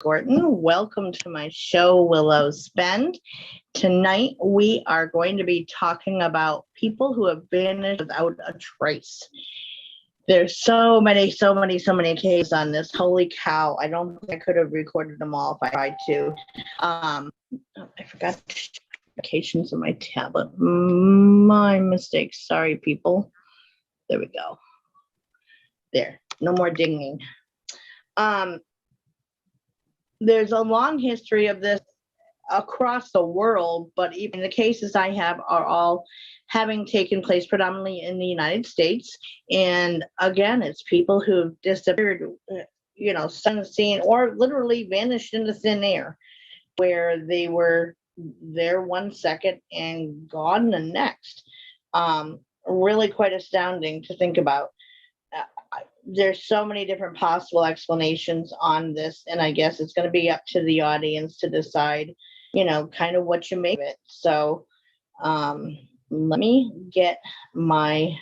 Gorton. Welcome to my show, Willows Spend. Tonight, we are going to be talking about people who have vanished without a trace. There's so many cases on this. Holy cow. I don't think I could have recorded them all if I tried to. I forgot notifications on my tablet. My mistake. Sorry, people. There we go. There. No more dinging. There's a long history of this across the world, but even the cases I have are all having taken place predominantly in the United States. And again, it's people who've disappeared, unseen, or literally vanished into thin air, where they were there 1 second and gone the next. Really quite astounding to think about. There's so many different possible explanations on this, and I guess it's going to be up to the audience to decide, kind of what you make of it. So let me get my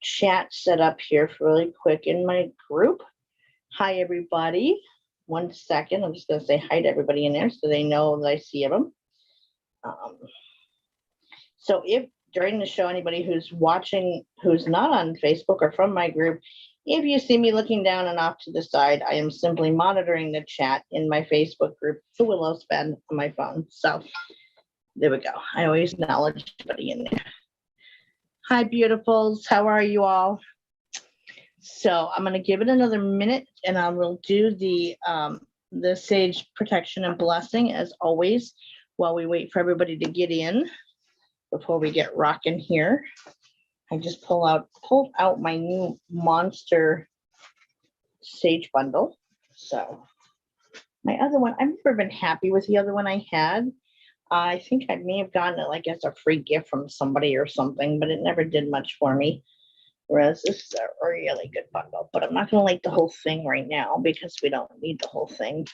chat set up here really quick in my group. Hi, everybody. 1 second. I'm just going to say hi to everybody in there so they know that I see them. So if during the show, anybody who's watching, who's not on Facebook or from my group, if you see me looking down and off to the side, I am simply monitoring the chat in my Facebook group, the Willows Spend, on my phone. So there we go. I always acknowledge everybody in there. Hi, beautifuls. How are you all? So I'm going to give it another minute, and I will do the sage protection and blessing as always while we wait for everybody to get in. Before we get rocking here, I just pulled out my new monster sage bundle. So my other one, I've never been happy with the other one I had. I think I may have gotten it like as a free gift from somebody or something, but it never did much for me. Whereas this is a really good bundle, but I'm not going to light the whole thing right now because we don't need the whole thing.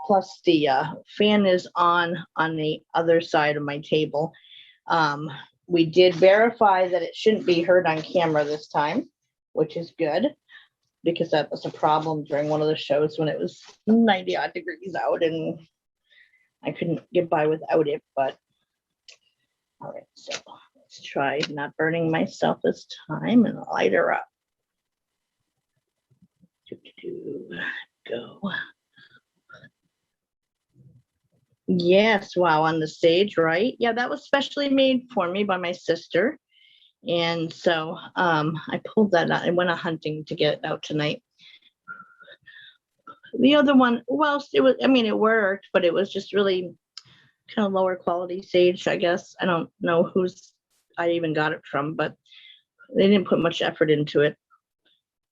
Plus the fan is on the other side of my table. We did verify that it shouldn't be heard on camera this time, which is good because that was a problem during one of the shows when it was 90 odd degrees out and I couldn't get by without it. But all right, so let's try not burning myself this time and light her up. Go. Yes, wow, on the stage, right? Yeah, that was specially made for me by my sister. And so I pulled that out. I went hunting to get it out tonight. The other one, well, it worked, but it was just really kind of lower quality sage, I guess. I don't know whose I even got it from, but they didn't put much effort into it.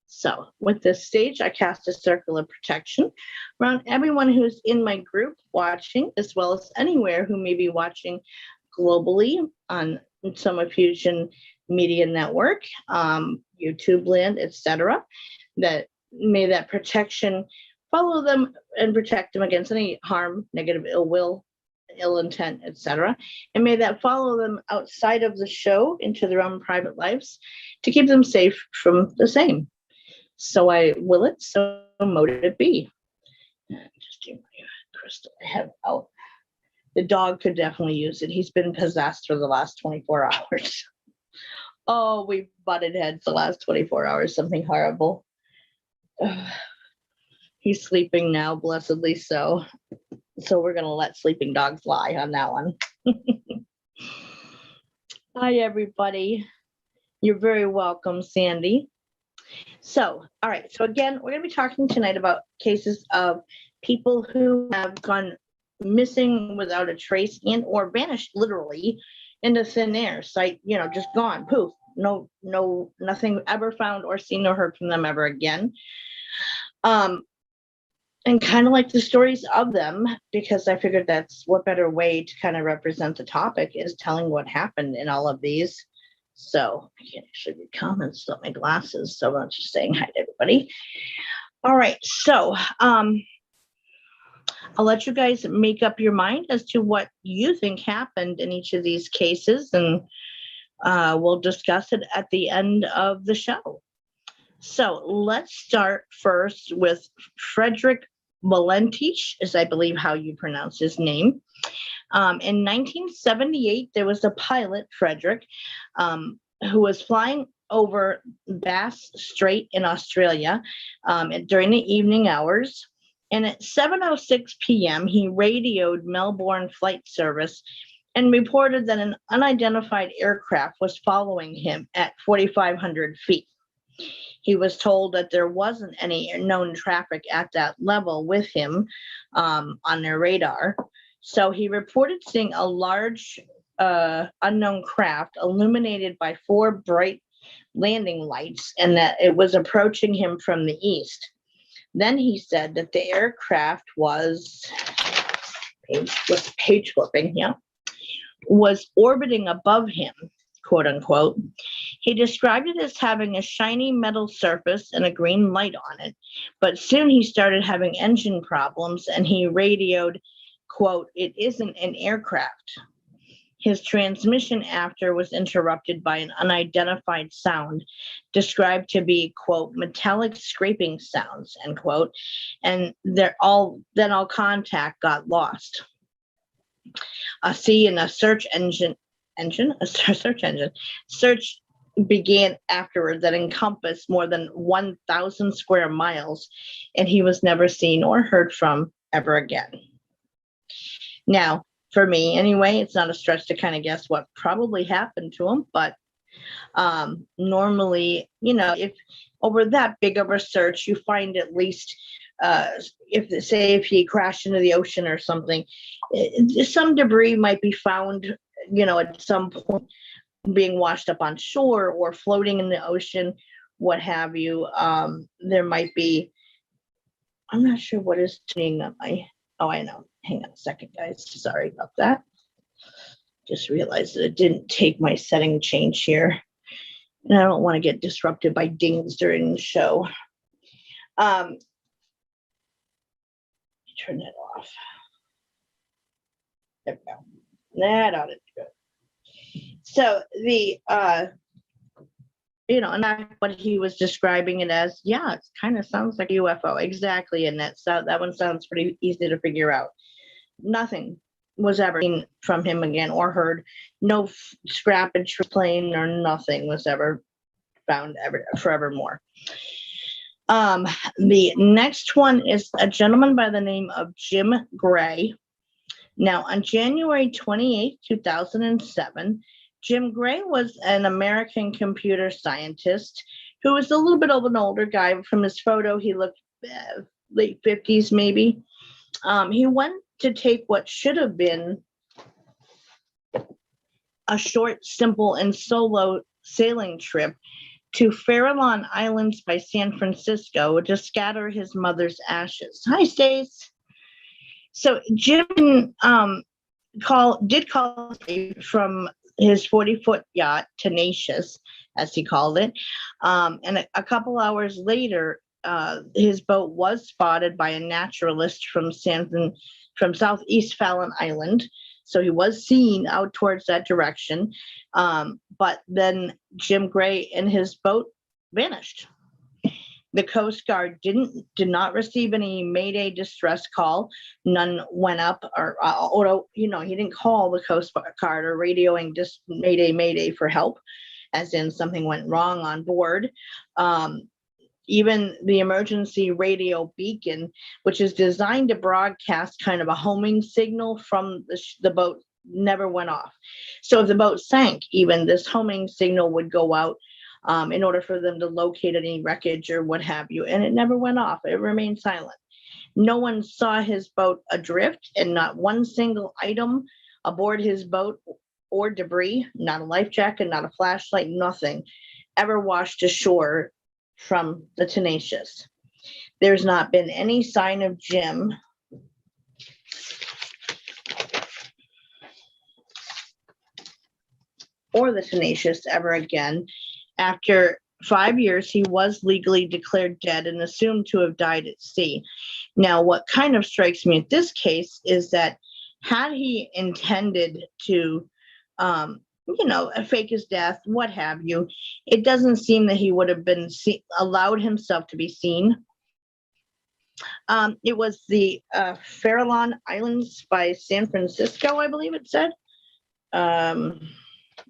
So with this sage, I cast a circle of protection around everyone who's in my group watching, as well as anywhere who may be watching globally on Soma Fusion Media Network, YouTube land, etc. That may that protection follow them and protect them against any harm, negative ill will, ill intent, etc. And may that follow them outside of the show into their own private lives to keep them safe from the same. So I will it, so mote it be. Just do my crystal I have out. The dog could definitely use it. He's been possessed for the last 24 hours. Oh, we butted heads the last 24 hours, something horrible. He's sleeping now, blessedly so. So we're going to let sleeping dogs lie on that one. Hi, everybody. You're very welcome, Sandy. So, all right. So again, we're going to be talking tonight about cases of people who have gone missing without a trace and or vanished literally into thin air. Sight, just gone, poof. No, nothing ever found or seen or heard from them ever again. And kind of like the stories of them, because I figured that's what better way to kind of represent the topic is telling what happened in all of these. So I can't actually read comments without my glasses, so I'm just saying hi to everybody. All right, so I'll let you guys make up your mind as to what you think happened in each of these cases, and we'll discuss it at the end of the show. So let's start first with Frederick Valentich, is I believe how you pronounce his name. In 1978, there was a pilot, Frederick, who was flying over Bass Strait in Australia during the evening hours. And at 7:06 p.m., he radioed Melbourne Flight Service and reported that an unidentified aircraft was following him at 4,500 feet. He was told that there wasn't any known traffic at that level with him on their radar. So he reported seeing a large unknown craft illuminated by 4 bright landing lights and that it was approaching him from the east. Then he said that the aircraft was page flipping, yeah, was orbiting above him, quote unquote. He described it as having a shiny metal surface and a green light on it, but soon he started having engine problems and he radioed, quote, "It isn't an aircraft." His transmission after was interrupted by an unidentified sound described to be, quote, "metallic scraping sounds," end quote, and all contact got lost. A search began afterward that encompassed more than 1,000 square miles, and he was never seen or heard from ever again. Now, for me anyway, it's not a stretch to kind of guess what probably happened to him, but normally, if over that big of a search, you find at least, if he crashed into the ocean or something, some debris might be found, at some point being washed up on shore or floating in the ocean, what have you. There might be, I'm not sure what is tuning up I know. Hang on a second, guys. Sorry about that. Just realized that it didn't take my setting change here. And I don't want to get disrupted by dings during the show. Turn that off. There we go. That ought to be good. So and that's what he was describing it as. Yeah, it kind of sounds like a UFO. Exactly. And that one sounds pretty easy to figure out. Nothing was ever seen from him again or heard. No scrappage plane or nothing was ever found forevermore. The next one is a gentleman by the name of Jim Gray. Now, on January 28, 2007, Jim Gray was an American computer scientist who was a little bit of an older guy. From his photo, he looked late 50s maybe. He went to take what should have been a short, simple, and solo sailing trip to Farallon Islands by San Francisco to scatter his mother's ashes. Hi, Stace. So Jim did call from his 40-foot yacht, Tenacious, as he called it. And a couple hours later, his boat was spotted by a naturalist from Southeast Fallon Island. So he was seen out towards that direction. But then Jim Gray and his boat vanished. The Coast Guard did not receive any Mayday distress call. None went up, or he didn't call the Coast Guard or radioing just Mayday for help, as in something went wrong on board. Even the emergency radio beacon, which is designed to broadcast kind of a homing signal from the boat, never went off. So if the boat sank, even this homing signal would go out in order for them to locate any wreckage or what have you. And it never went off. It remained silent. No one saw his boat adrift, and not one single item aboard his boat or debris, not a life jacket, not a flashlight, nothing, ever washed ashore from the Tenacious. There's not been any sign of Jim or the Tenacious ever again. After 5 years, he was legally declared dead and assumed to have died at sea. Now, what kind of strikes me at this case is that had he intended to fake his death, what have you. It doesn't seem that he would have been allowed himself to be seen. It was the Farallon Islands by San Francisco, I believe it said. Let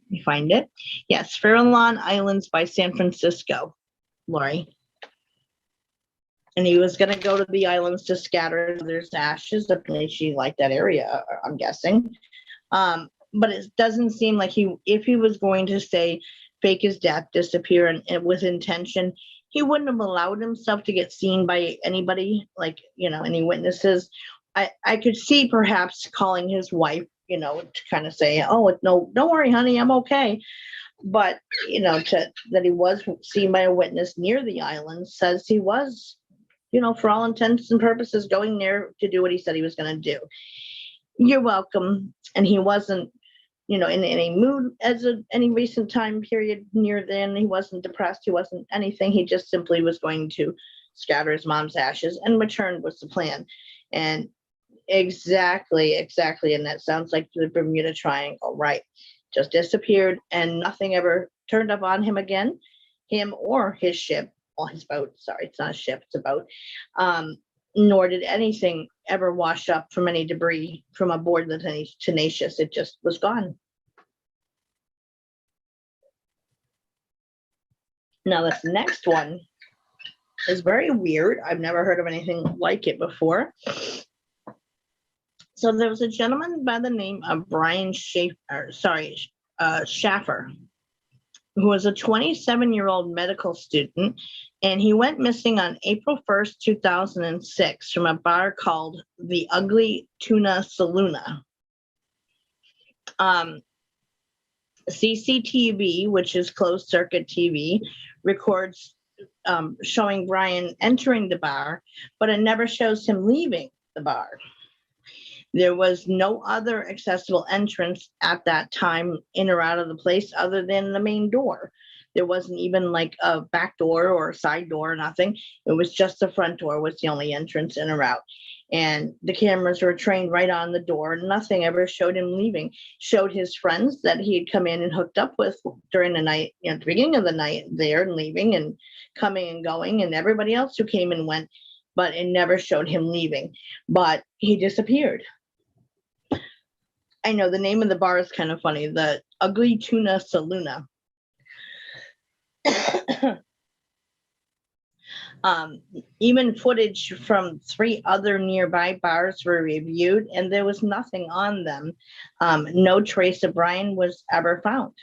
me find it. Yes, Farallon Islands by San Francisco, Lori. And he was going to go to the islands to scatter there's ashes. Definitely she liked that area, I'm guessing. But it doesn't seem like if he was going to say fake his death, disappear, and with intention, he wouldn't have allowed himself to get seen by anybody, like, any witnesses. I could see perhaps calling his wife, to kind of say, oh, no, don't worry, honey, I'm okay. But, that he was seen by a witness near the island says he was, for all intents and purposes, going there to do what he said he was going to do. You're welcome. And he wasn't, in any mood any recent time period near then. He wasn't depressed. He wasn't anything. He just simply was going to scatter his mom's ashes, and return was the plan. And exactly. And that sounds like the Bermuda Triangle, right? Just disappeared, and nothing ever turned up on him again, him or his ship. Well, his boat. Sorry, it's not a ship, it's a boat. Nor did anything ever wash up from any debris from aboard the Tenacious. It just was gone. Now, this next one is very weird. I've never heard of anything like it before. So there was a gentleman by the name of Brian Schaffer, who was a 27-year-old medical student, and he went missing on April 1st, 2006 from a bar called the Ugly Tuna Saloona. CCTV, which is closed circuit TV, records showing Brian entering the bar, but it never shows him leaving the bar. There was no other accessible entrance at that time in or out of the place other than the main door. There wasn't even like a back door or a side door, nothing. It was just the front door was the only entrance in or out. And the cameras were trained right on the door. Nothing ever showed him leaving. Showed his friends that he had come in and hooked up with during the night, at the beginning of the night there, and leaving and coming and going, and everybody else who came and went, but it never showed him leaving. But he disappeared. I know the name of the bar is kind of funny, the Ugly Tuna Saloona. Even footage from 3 other nearby bars were reviewed, and there was nothing on them. No trace of Brian was ever found.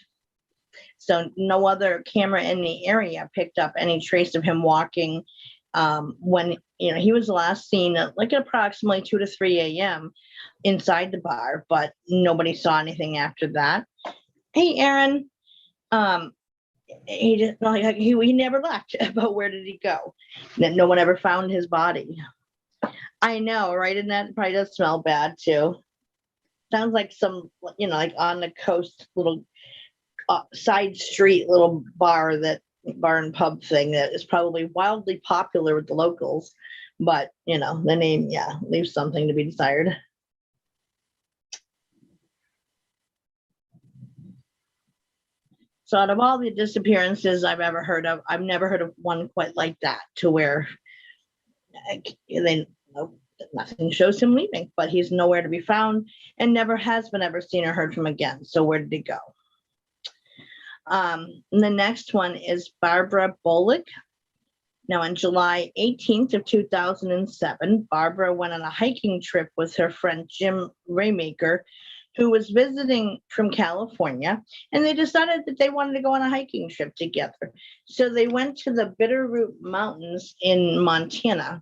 So no other camera in the area picked up any trace of him walking when he was last seen at like approximately 2 to 3 a.m. inside the bar, but nobody saw anything after that. Hey, Aaron. He just he never left. But where did he go? No one ever found his body. I know, right? And that probably does smell bad too. Sounds like some, like on the coast, little side street, little bar and pub thing that is probably wildly popular with the locals. But the name, leaves something to be desired. So out of all the disappearances I've ever heard of, I've never heard of one quite like that, to where nothing shows him leaving, but he's nowhere to be found and never has been ever seen or heard from again. So where did he go? The next one is Barbara Bolick. Now, on July 18th of 2007, Barbara went on a hiking trip with her friend Jim Raymaker, who was visiting from California, and they decided that they wanted to go on a hiking trip together. So they went to the Bitterroot Mountains in Montana.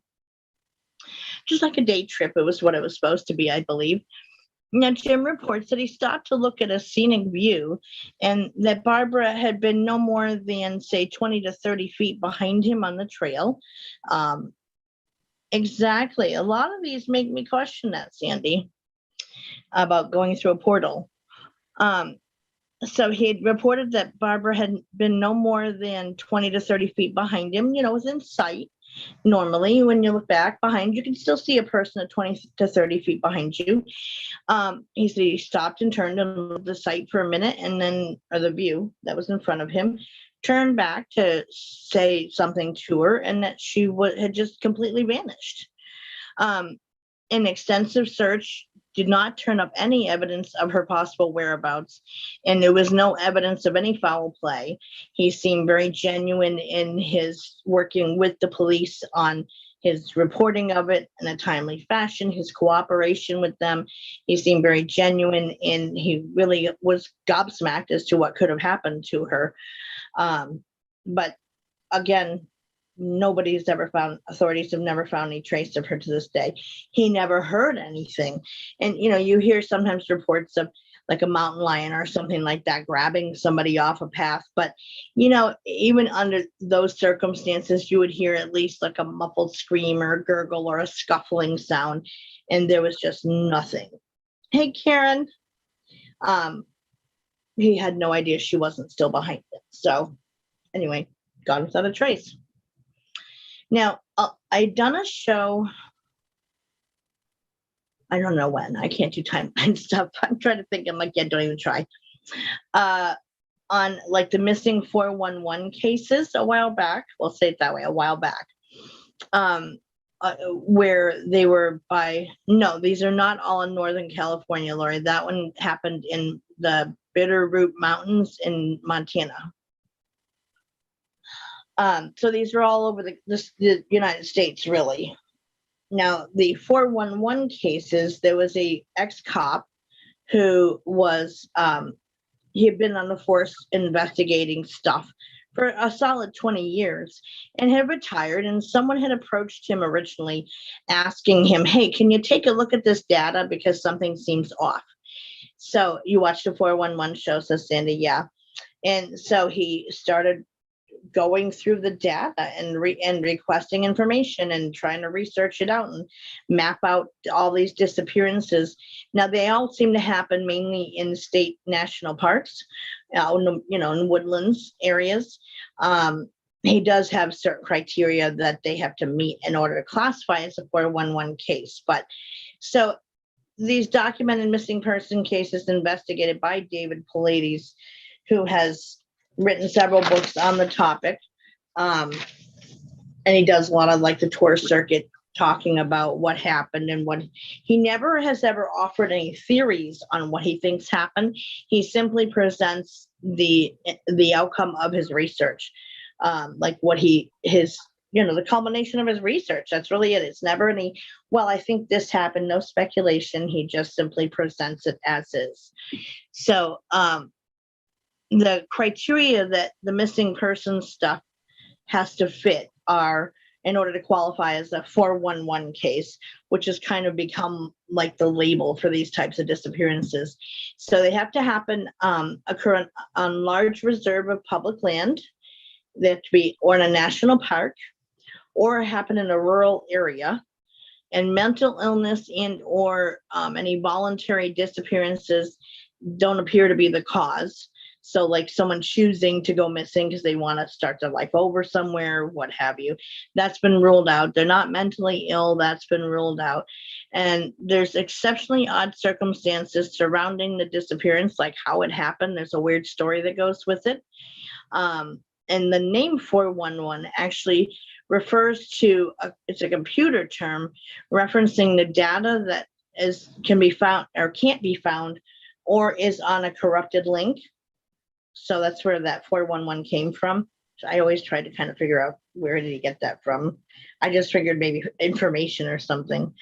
Just like a day trip, it was what it was supposed to be, I believe. Now, Jim reports that he stopped to look at a scenic view and that Barbara had been no more than, say, 20 to 30 feet behind him on the trail. Exactly. A lot of these make me question that, Sandy, about going through a portal. So he had reported that Barbara had been no more than 20 to 30 feet behind him, within sight. Normally, when you look back behind, you can still see a person at 20 to 30 feet behind you. He said he stopped and turned and looked at the sight for a minute, and then, or the view that was in front of him, turned back to say something to her, and that she had just completely vanished. An extensive search did not turn up any evidence of her possible whereabouts, and there was no evidence of any foul play. He seemed very genuine in his working with the police on his reporting of it in a timely fashion, his cooperation with them. He seemed very genuine, and he really was gobsmacked as to what could have happened to her. But again, authorities have never found any trace of her to this day. He never heard anything. And, you hear sometimes reports of like a mountain lion or something like that grabbing somebody off a path. But, even under those circumstances, you would hear at least like a muffled scream or a gurgle or a scuffling sound. And there was just nothing. Hey, Karen. He had no idea she wasn't still behind it. So anyway, gone without a trace. Now, I'd done a show, I don't know when, I can't do timeline stuff. I'm trying to think, I'm like, yeah, don't even try. On like the missing 411 cases a while back, we'll say it that way, a while back, where they were no, these are not all in Northern California, Lori. That one happened in the Bitterroot Mountains in Montana. So these are all over the United States, really. Now, the 411 cases, there was a ex-cop who was, he had been on the force investigating stuff for a solid 20 years and had retired, and someone had approached him originally asking him, hey, can you take a look at this data because something seems off? So you watched the 411 show, says Sandy, yeah. And so he started going through the data and requesting information and trying to research it out and map out all these disappearances. Now, they all seem to happen mainly in state national parks, in woodlands areas. He does have certain criteria that they have to meet in order to classify as a 411 case. But so these documented missing person cases investigated by David Paulides, who has written several books on the topic. And he does a lot of like the tour circuit talking about what happened and what he never has ever offered any theories on what he thinks happened. He simply presents the outcome of his research, like what the culmination of his research. That's really it. It's never any, well, I think this happened, no speculation. He just simply presents it as is. So, the criteria that the missing person stuff has to fit are in order to qualify as a 411 case, which has kind of become like the label for these types of disappearances. So they have to happen, occur on large reserve of public land. They have to be or in a national park or happen in a rural area. And mental illness and or any voluntary disappearances don't appear to be the cause. So like someone choosing to go missing because they want to start their life over somewhere, what have you, that's been ruled out. They're not mentally ill, that's been ruled out. And there's exceptionally odd circumstances surrounding the disappearance, like how it happened. There's a weird story that goes with it. And the name 411 actually refers to, it's a computer term referencing the data that can be found or can't be found or is on a corrupted link. So that's where that 411 came from. So I always tried to kind of figure out where did he get that from. I just figured maybe information or something.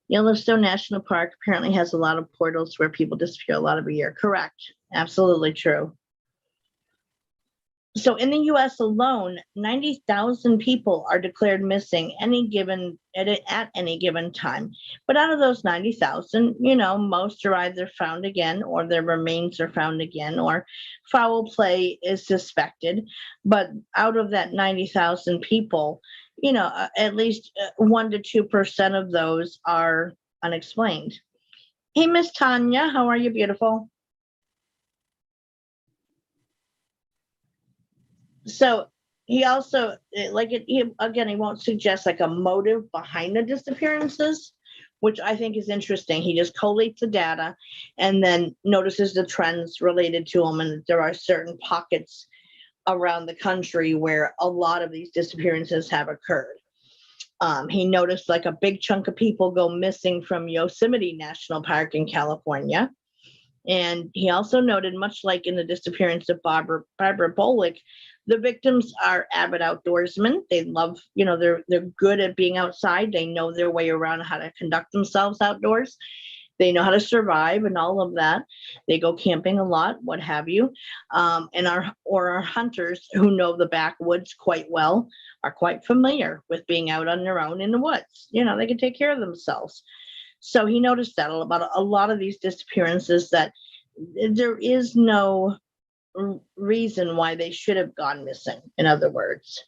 Yellowstone National Park apparently has a lot of portals where people disappear a lot every year. Correct. Absolutely true. So in the US alone, 90,000 people are declared missing at any given time. But out of those 90,000, most are either found again or their remains are found again or foul play is suspected. But out of that 90,000 people, at least 1 to 2% of those are unexplained. Hey, Miss Tanya, how are you, beautiful? So he also, he won't suggest like a motive behind the disappearances, which I think is interesting. He just collates the data and then notices the trends related to them, and that there are certain pockets around the country where a lot of these disappearances have occurred. He noticed like a big chunk of people go missing from Yosemite National Park in California. And he also noted, much like in the disappearance of Barbara Bolick, the victims are avid outdoorsmen. They love, they're good at being outside. They know their way around how to conduct themselves outdoors. They know how to survive and all of that. They go camping a lot, what have you. And our hunters who know the backwoods quite well are quite familiar with being out on their own in the woods. They can take care of themselves. So he noticed that about a lot of these disappearances, that there is no reason why they should have gone missing. In other words,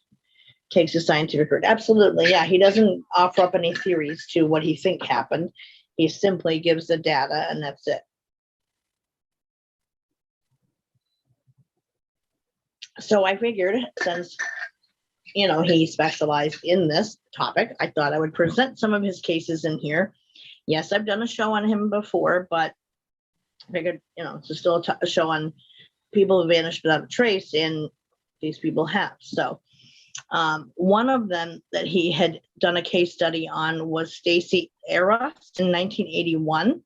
takes a scientific route. Absolutely, yeah. He doesn't offer up any theories to what he think happened. He simply gives the data, and that's it. So I figured, since he specialized in this topic, I thought I would present some of his cases in here. Yes, I've done a show on him before, but I figured, it's still a show on people who vanished without a trace, and these people have. So one of them that he had done a case study on was Stacy Eros in 1981.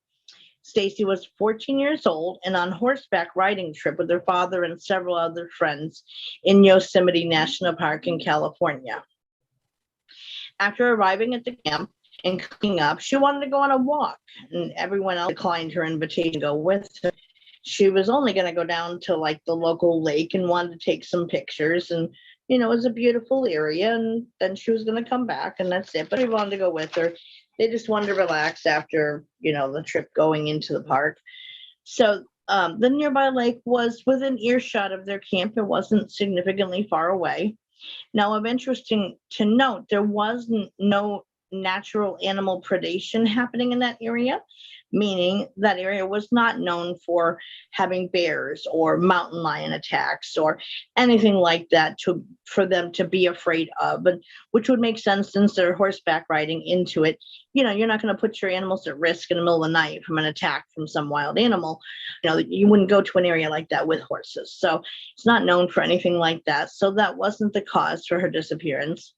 Stacy was 14 years old and on horseback riding trip with her father and several other friends in Yosemite National Park in California. After arriving at the camp and cooking up, she wanted to go on a walk, and everyone else declined her invitation to go with her. She was only going to go down to like the local lake and wanted to take some pictures, and it was a beautiful area, and then she was going to come back, and that's it. But they wanted to go with her. They just wanted to relax after, the trip going into the park. So the nearby lake was within earshot of their camp. It wasn't significantly far away. Now, of interesting to note, there was no natural animal predation happening in that area, meaning that area was not known for having bears or mountain lion attacks or anything like that for them to be afraid of, and which would make sense since they're horseback riding into it. You're not going to put your animals at risk in the middle of the night from an attack from some wild animal. You wouldn't go to an area like that with horses. So it's not known for anything like that. So that wasn't the cause for her disappearance,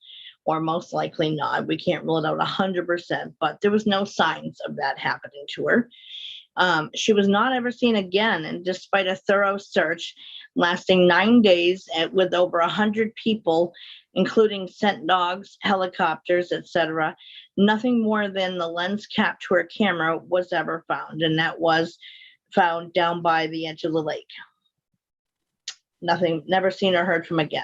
or most likely not. We can't rule it out 100%, but there was no signs of that happening to her. She was not ever seen again, and despite a thorough search lasting 9 days with over 100 people, including scent dogs, helicopters, etc., nothing more than the lens cap to her camera was ever found, and that was found down by the edge of the lake. Nothing, never seen or heard from again.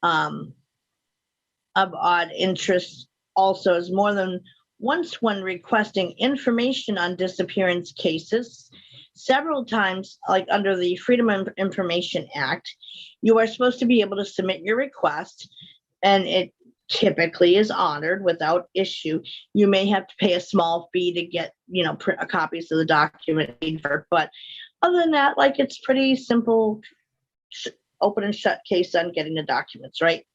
Of odd interest also is more than once, when requesting information on disappearance cases, several times, like under the Freedom of Information Act, you are supposed to be able to submit your request, and it typically is honored without issue. You may have to pay a small fee to get, copies of the document, but other than that, like, it's pretty simple, open and shut case on getting the documents, right?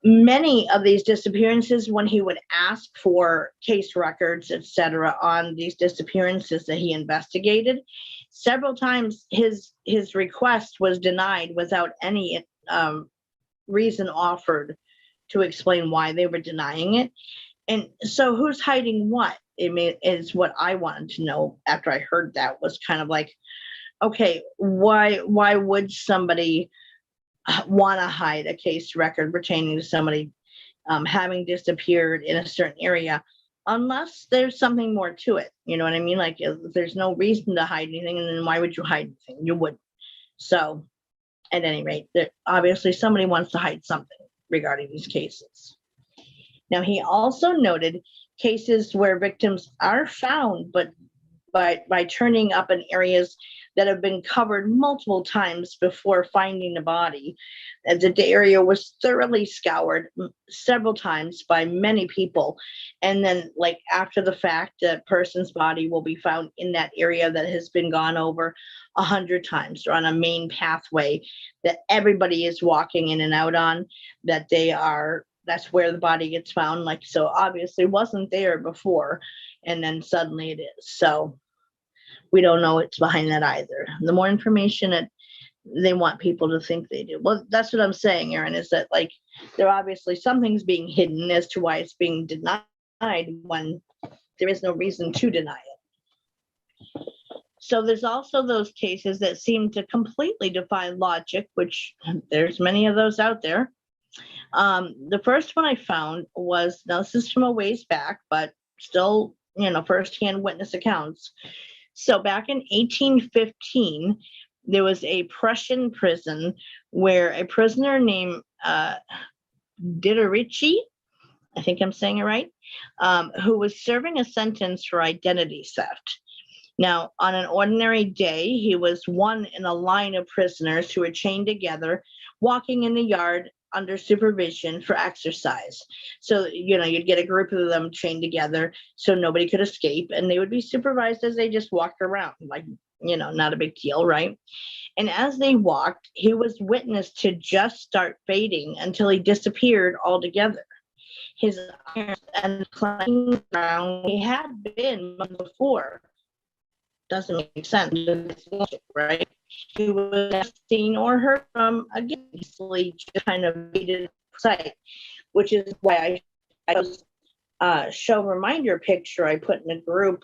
Many of these disappearances, when he would ask for case records, etc., on these disappearances that he investigated, several times his request was denied without any reason offered to explain why they were denying it. And so who's hiding what? Is what I wanted to know after I heard that, was kind of like, okay, why would somebody want to hide a case record pertaining to somebody having disappeared in a certain area, unless there's something more to it? You know what I mean? Like, if there's no reason to hide anything, and then why would you hide anything? You wouldn't. So at any rate, obviously somebody wants to hide something regarding these cases. Now, he also noted cases where victims are found, but by turning up in areas that have been covered multiple times before finding the body. And the area was thoroughly scoured several times by many people. And then, like, after the fact, that person's body will be found in that area that has been gone over 100 times, or on a main pathway that everybody is walking in and out on, that's where the body gets found. Like, so obviously wasn't there before, and then suddenly it is. So we don't know what's behind that either. The more information they want people to think they do. Well, that's what I'm saying, Erin, is that, like, there obviously something's being hidden as to why it's being denied when there is no reason to deny it. So there's also those cases that seem to completely defy logic, which there's many of those out there. The first one I found was, now this is from a ways back, but still, firsthand witness accounts. So back in 1815, there was a Prussian prison where a prisoner named Diderici, I think I'm saying it right, who was serving a sentence for identity theft. Now, on an ordinary day, he was one in a line of prisoners who were chained together, walking in the yard under supervision for exercise. So, you'd get a group of them chained together so nobody could escape, and they would be supervised as they just walked around, like, not a big deal, right? And as they walked, he was witnessed to just start fading until he disappeared altogether. His eyes and climbing around he had been before. Doesn't make sense, right? He was seen or heard from again, easily just kind of faded sight, which is why I show reminder picture I put in a group,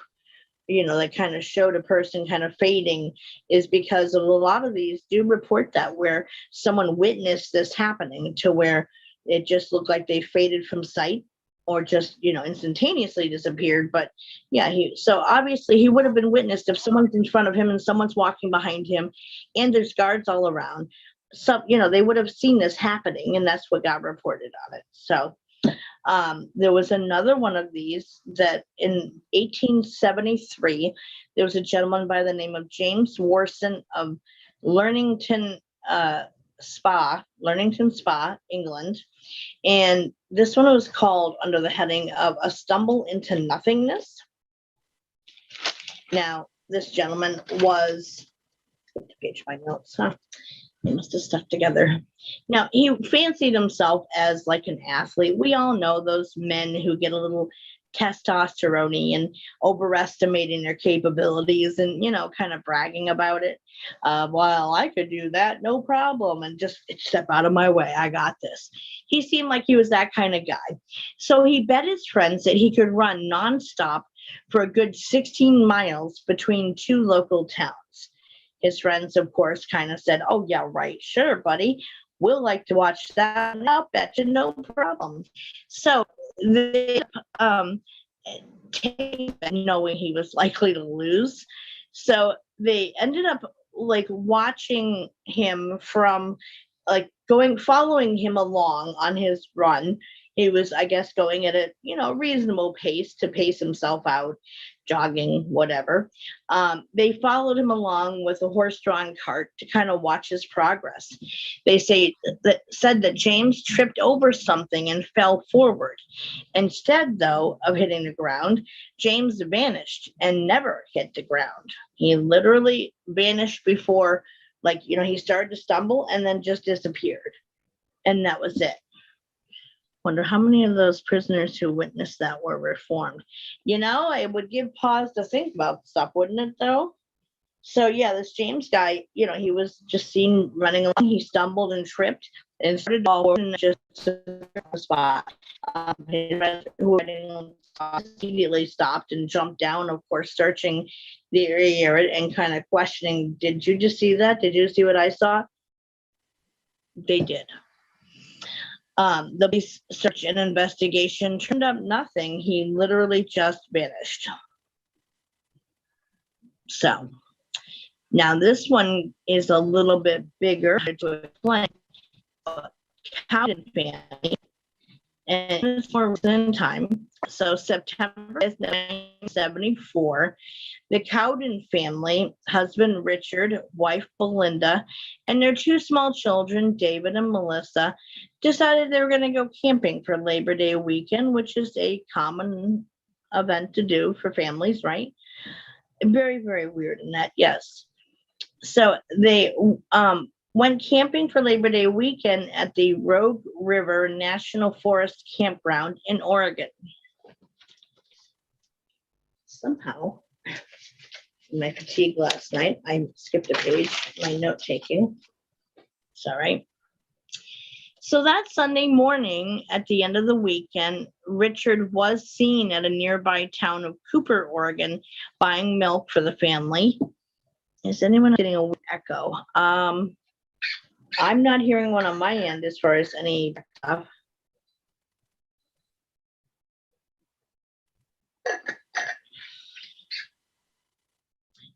that kind of showed a person kind of fading, is because of a lot of these do report that where someone witnessed this happening to where it just looked like they faded from sight or just, instantaneously disappeared. But yeah, so obviously he would have been witnessed if someone's in front of him and someone's walking behind him and there's guards all around. So, they would have seen this happening, and that's what got reported on it. So there was another one of these that in 1873, there was a gentleman by the name of James Warson of Learnington Spa, England. And this one was called under the heading of A Stumble into Nothingness. Now, this gentleman was, page my notes, huh? They must have stuck together. Now, he fancied himself as like an athlete. We all know those men who get a little testosterone and overestimating their capabilities and, kind of bragging about it. Well, I could do that, no problem. And just step out of my way. I got this. He seemed like he was that kind of guy. So he bet his friends that he could run nonstop for a good 16 miles between two local towns. His friends, of course, kind of said, oh, yeah, right. Sure, buddy. We'll like to watch that. I'll bet you, no problem. So they knowing he was likely to lose. So they ended up like watching him from following him along on his run. He was, I guess, going at a, reasonable pace to pace himself out, jogging, whatever. They followed him along with a horse-drawn cart to kind of watch his progress. They said that James tripped over something and fell forward. Instead, though, of hitting the ground, James vanished and never hit the ground. He literally vanished before, he started to stumble and then just disappeared. And that was it. Wonder how many of those prisoners who witnessed that were reformed. It would give pause to think about stuff, wouldn't it, though? So, yeah, this James guy, he was just seen running along. He stumbled and tripped and started all over and just the spot. Who immediately stopped and jumped down, of course, searching the area and kind of questioning, did you just see that? Did you see what I saw? They did. The police search and investigation turned up nothing. He literally just vanished. So now this one is a little bit bigger to explain. Cowden family, and it's more within time. So September 1974, the Cowden family, husband Richard, wife Belinda, and their two small children, David and Melissa, decided they were going to go camping for Labor Day weekend, which is a common event to do for families, right? Very, very weird in that, yes. So they went camping for Labor Day weekend at the Rogue River National Forest Campground in Oregon. Somehow, in my fatigue last night, I skipped a page, my note taking. It's all right. So that Sunday morning at the end of the weekend, Richard was seen at a nearby town of Cooper, Oregon, buying milk for the family. Is anyone getting a echo? I'm not hearing one on my end as far as any stuff.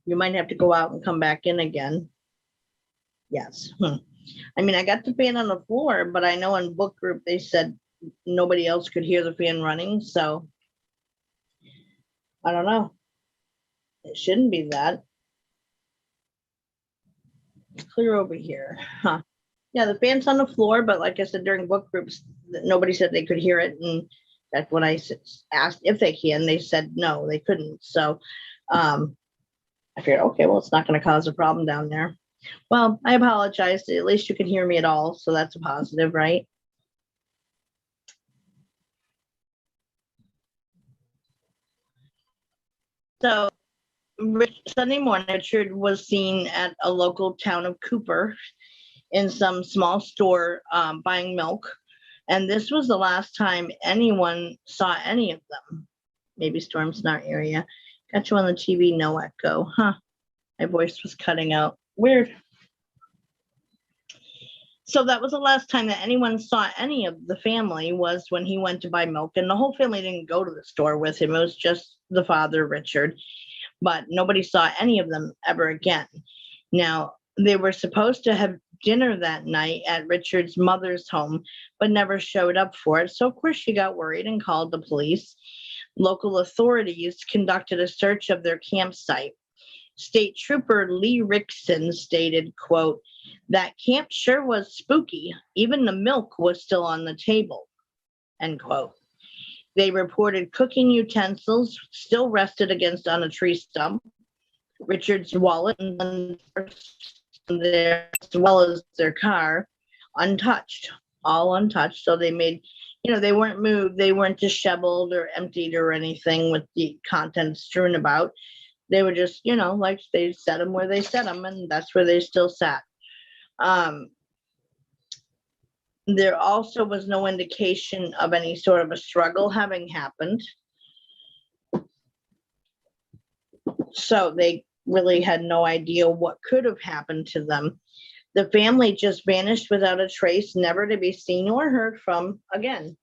You might have to go out and come back in again. Yes. I mean, I got the fan on the floor, but I know in book group they said nobody else could hear the fan running. So I don't know. It shouldn't be that. It's clear over here. Huh. Yeah, the fan's on the floor, but like I said, during book groups, nobody said they could hear it. And that's when I asked if they can, they said no, they couldn't. So I figured, okay, well, it's not going to cause a problem down there. Well, I apologize. At least you can hear me at all. So that's a positive, right? So Sunday morning, Richard was seen at a local town of Cooper in some small store buying milk. And this was the last time anyone saw any of them. Maybe storms in our area. Got you on the TV, no echo. Huh. My voice was cutting out. Weird. So that was the last time that anyone saw any of the family was when he went to buy milk. And the whole family didn't go to the store with him. It was just the father, Richard. But nobody saw any of them ever again. Now, they were supposed to have dinner that night at Richard's mother's home, but never showed up for it. So, of course, she got worried and called the police. Local authorities conducted a search of their campsite. State Trooper Lee Rickson stated, quote, "That camp sure was spooky. Even the milk was still on the table," end quote. They reported cooking utensils still rested on a tree stump, Richard's wallet and there, as well as their car, untouched, all untouched. So they made, they weren't moved, they weren't disheveled or emptied or anything with the contents strewn about. They were just, like they set them where they set them, and that's where they still sat. There also was no indication of any sort of a struggle having happened. So they really had no idea what could have happened to them. The family just vanished without a trace, never to be seen or heard from again.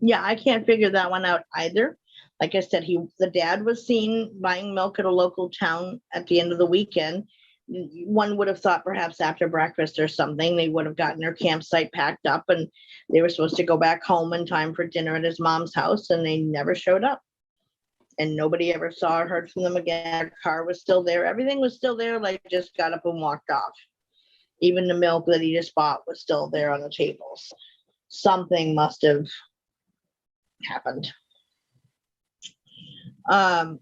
Yeah, I can't figure that one out either. Like I said, the dad was seen buying milk at a local town at the end of the weekend. One would have thought perhaps after breakfast or something, they would have gotten their campsite packed up and they were supposed to go back home in time for dinner at his mom's house, and they never showed up. And nobody ever saw or heard from them again. Their car was still there. Everything was still there, like just got up and walked off. Even the milk that he just bought was still there on the tables. Something must have happened. The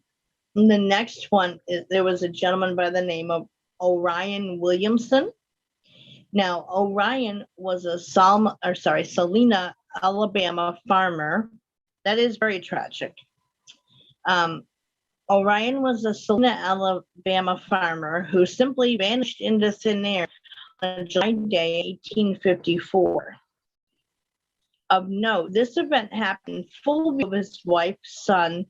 next one is there was a gentleman by the name of Orion Williamson. Now, Orion was a Salina, Alabama farmer. That is very tragic. Orion was a Salina, Alabama farmer who simply vanished into thin air on July Day, 1854. Of note, this event happened full view of his wife, son,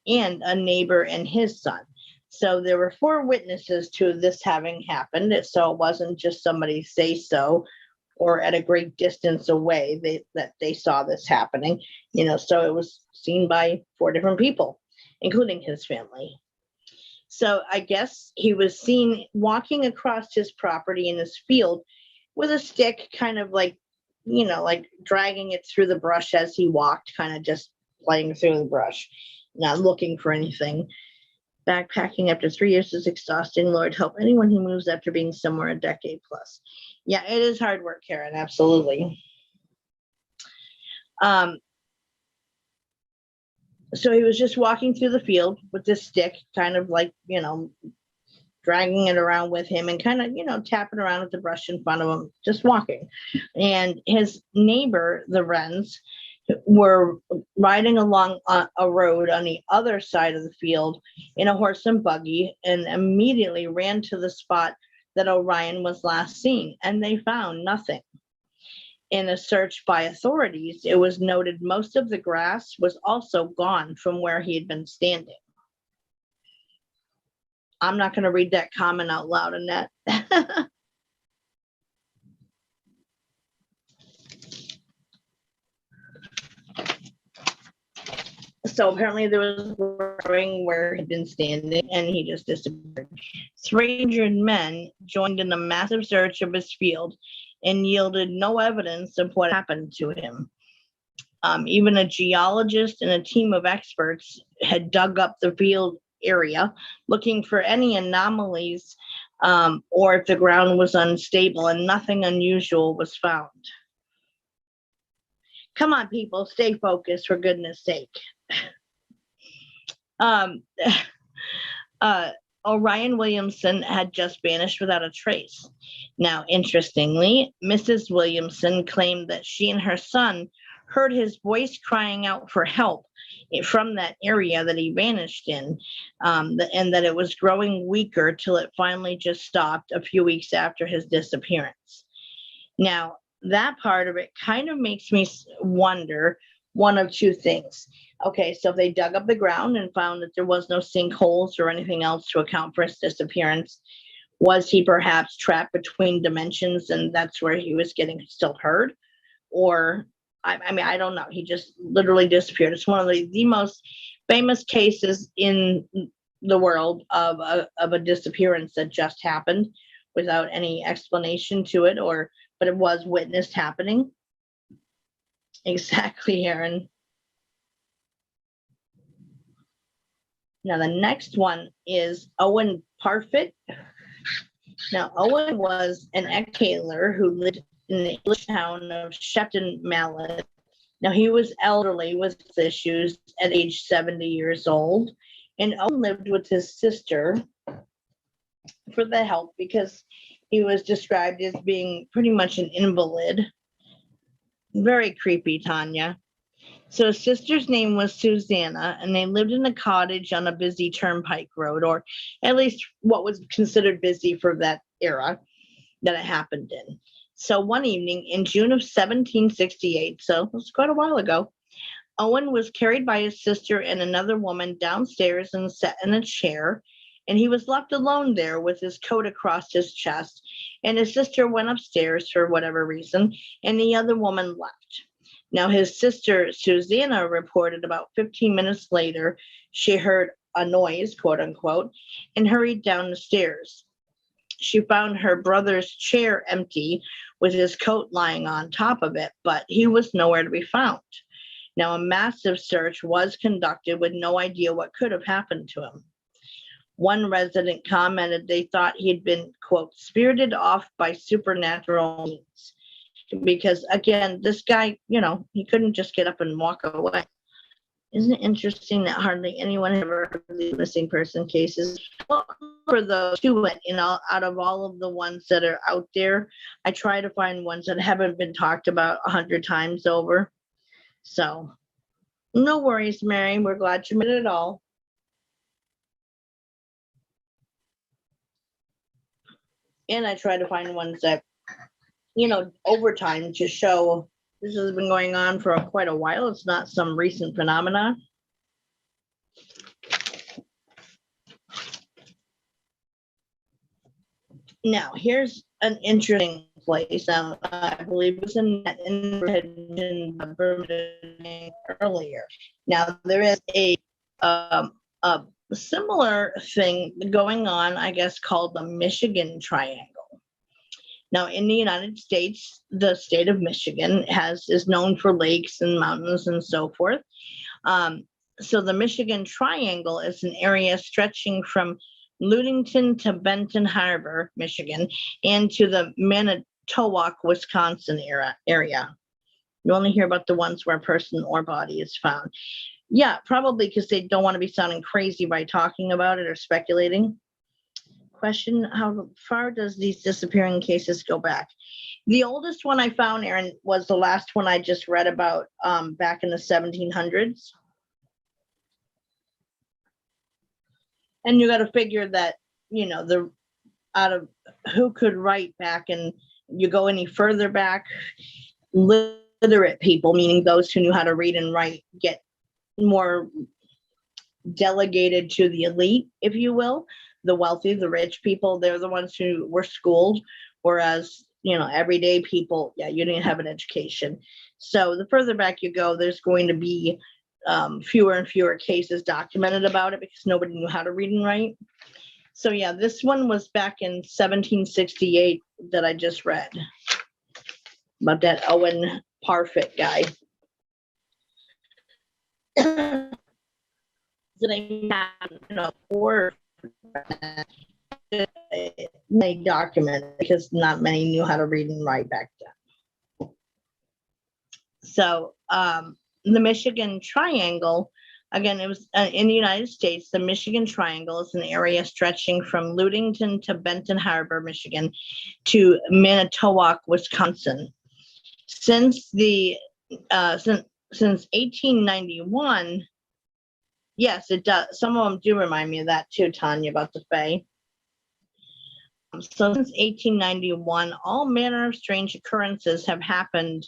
and a neighbor and his son. So there were 4 witnesses to this having happened. So it wasn't just somebody say so or at a great distance away that they saw this happening. So it was seen by 4 different people, including his family. So I guess he was seen walking across his property in his field with a stick, kind of like, like dragging it through the brush as he walked, kind of just playing through the brush, not looking for anything. Backpacking after 3 years is exhausting. Lord, help anyone who moves after being somewhere a decade plus. Yeah, it is hard work, Karen. Absolutely. So he was just walking through the field with this stick, kind of like, dragging it around with him and kind of, tapping around with the brush in front of him, just walking. And his neighbor, the Wrens, were riding along a road on the other side of the field in a horse and buggy, and immediately ran to the spot that Orion was last seen, and they found nothing. In a search by authorities, it was noted most of the grass was also gone from where he had been standing. I'm not going to read that comment out loud, Annette. So apparently there was growing where he'd been standing, and he just disappeared. 300 men joined in a massive search of his field and yielded no evidence of what happened to him. Even a geologist and a team of experts had dug up the field area looking for any anomalies or if the ground was unstable, and nothing unusual was found. Come on, people, stay focused, for goodness sake. Orion Williamson had just vanished without a trace. Now, interestingly, Mrs. Williamson claimed that she and her son heard his voice crying out for help from that area that he vanished in, and that it was growing weaker till it finally just stopped a few weeks after his disappearance. Now, that part of it kind of makes me wonder one of two things. Okay, so if they dug up the ground and found that there was no sinkholes or anything else to account for his disappearance, was he perhaps trapped between dimensions and that's where he was getting still heard? Or, I mean, I don't know. He just literally disappeared. It's one of the most famous cases in the world of a disappearance that just happened without any explanation to it, but it was witnessed happening. Exactly, Aaron. Now, the next one is Owen Parfitt. Now, Owen was an ex-tailor who lived in the English town of Shepton Mallet. Now, he was elderly with issues at age 70 years old, and Owen lived with his sister for the help because he was described as being pretty much an invalid. Very creepy, Tanya. So his sister's name was Susanna, and they lived in a cottage on a busy turnpike road, or at least what was considered busy for that era that it happened in. So one evening in June of 1768, so it was quite a while ago, Owen was carried by his sister and another woman downstairs and sat in a chair, and he was left alone there with his coat across his chest, and his sister went upstairs for whatever reason, and the other woman left. Now, his sister, Susanna, reported about 15 minutes later, she heard a noise, quote unquote, and hurried down the stairs. She found her brother's chair empty with his coat lying on top of it, but he was nowhere to be found. Now, a massive search was conducted with no idea what could have happened to him. One resident commented they thought he'd been, quote, spirited off by supernatural means. Because, again, this guy, he couldn't just get up and walk away. Isn't it interesting that hardly anyone ever heard of these missing person cases? Well, for those two, out of all of the ones that are out there, I try to find ones that haven't been talked about 100 times over. So, no worries, Mary. We're glad you made it all. And I try to find ones that, over time to show this has been going on for quite a while. It's not some recent phenomena. Now, here's an interesting place. Now, I believe it was in Bermuda earlier. Now, there is a similar thing going on, I guess, called the Michigan Triangle. Now, in the United States, the state of Michigan is known for lakes and mountains and so forth. So the Michigan Triangle is an area stretching from Ludington to Benton Harbor, Michigan, and to the Manitowoc, Wisconsin area. You only hear about the ones where a person or body is found. Yeah, probably because they don't want to be sounding crazy by talking about it or speculating. Question, how far does these disappearing cases go back? The oldest one I found, Aaron, was the last one I just read about back in the 1700s. And you got to figure that, you know, out of who could write back, and you go any further back, literate people, meaning those who knew how to read and write, get more delegated to the elite, if you will. The wealthy, the rich people, they're the ones who were schooled, whereas, you know, everyday people, yeah, you didn't have an education. So the further back you go, there's going to be fewer and fewer cases documented about it because nobody knew how to read and write. So yeah, this one was back in 1768 that I just read about that Owen Parfit guy. That I have, you know, or they document because not many knew how to read and write back then. So the Michigan Triangle, again, it was in the United States. The Michigan Triangle is an area stretching from Ludington to Benton Harbor, Michigan, to Manitowoc, Wisconsin. Since 1891. Yes, it does. Some of them do remind me of that too, Tanya, about the Fae. So since 1891, all manner of strange occurrences have happened,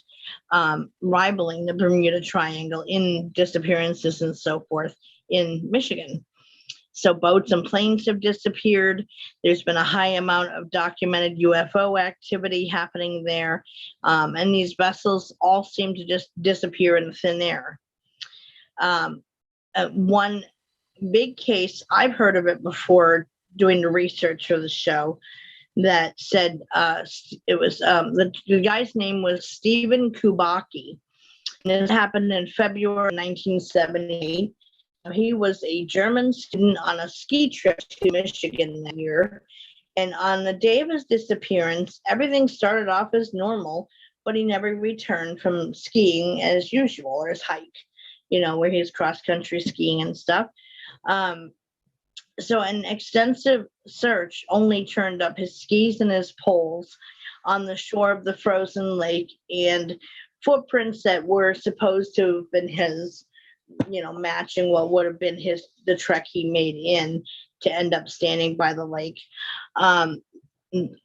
rivaling the Bermuda Triangle in disappearances and so forth in Michigan. So boats and planes have disappeared. There's been a high amount of documented UFO activity happening there. And these vessels all seem to just disappear in thin air. One big case, I've heard of it before doing the research for the show, that said it was the guy's name was Stephen Kubacki, and it happened in February 1978. He was a German student on a ski trip to Michigan that year, and on the day of his disappearance, everything started off as normal, but he never returned from skiing as usual, or his hike, you know, where he's cross-country skiing and stuff. So an extensive search only turned up his skis and his poles on the shore of the frozen lake, and footprints that were supposed to have been his, you know, matching what would have been the trek he made in to end up standing by the lake.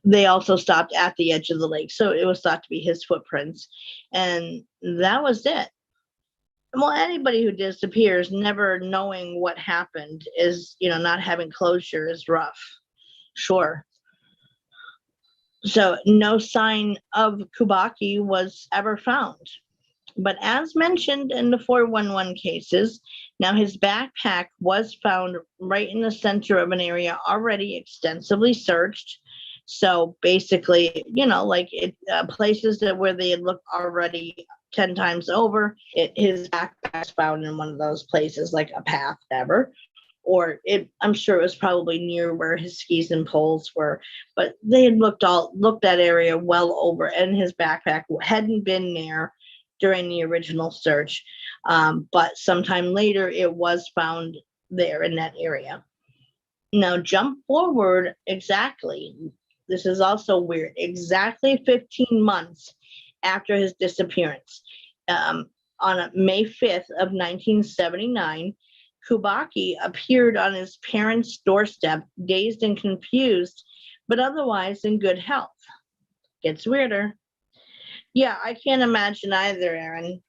They also stopped at the edge of the lake, so it was thought to be his footprints, and that was it. Well, anybody who disappears never knowing what happened is, you know, not having closure is rough. Sure. So no sign of Kubacki was ever found. But as mentioned in the 411 cases, now his backpack was found right in the center of an area already extensively searched. So basically, you know, like places where they had looked already 10 times over, his backpack's found in one of those places, like a path, ever. Or I'm sure it was probably near where his skis and poles were, but they had looked that area well over, and his backpack hadn't been there during the original search. But sometime later, it was found there in that area. Now jump forward exactly. This is also weird. Exactly 15 months after his disappearance, on May 5th of 1979, Kubacki appeared on his parents' doorstep, dazed and confused, but otherwise in good health. Gets weirder. Yeah, I can't imagine either, Aaron.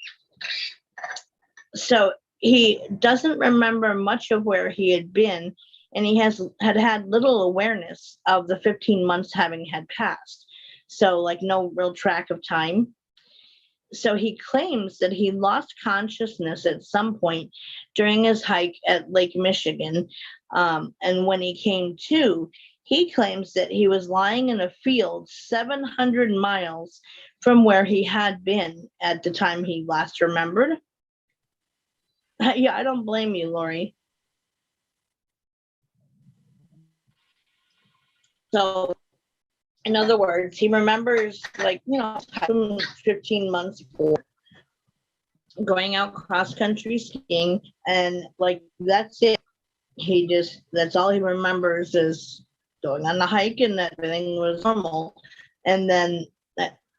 So he doesn't remember much of where he had been, and he had little awareness of the 15 months having had passed. So like no real track of time. So he claims that he lost consciousness at some point during his hike at Lake Michigan. And when he came to, He claims that he was lying in a field 700 miles from where he had been at the time he last remembered. Yeah, I don't blame you, Lori. So, in other words, he remembers, like, 15 months before going out cross country skiing, and like that's it. That's all he remembers is going on the hike and that everything was normal. And then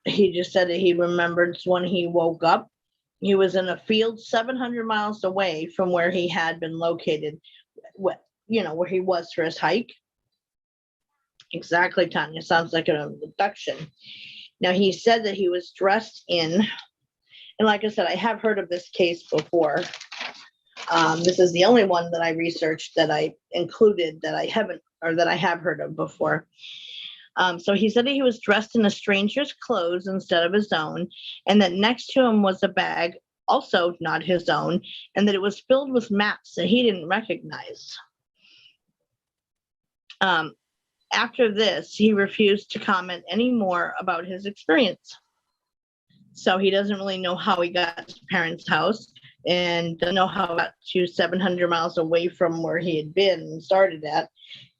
he just said that he remembered when he woke up, he was in a field 700 miles away from where he had been located, where he was for his hike. Exactly, Tanya. Sounds like an abduction. Now, he said that he was dressed in, and like I said, I have heard of this case before. This is the only one that I researched that I included that I haven't, or that I have heard of before. So he said that he was dressed in a stranger's clothes instead of his own, and that next to him was a bag, also not his own, and that it was filled with maps that he didn't recognize. After this, he refused to comment any more about his experience. So he doesn't really know how he got to his parents' house, and doesn't know how he got to 700 miles away from where he had been and started at,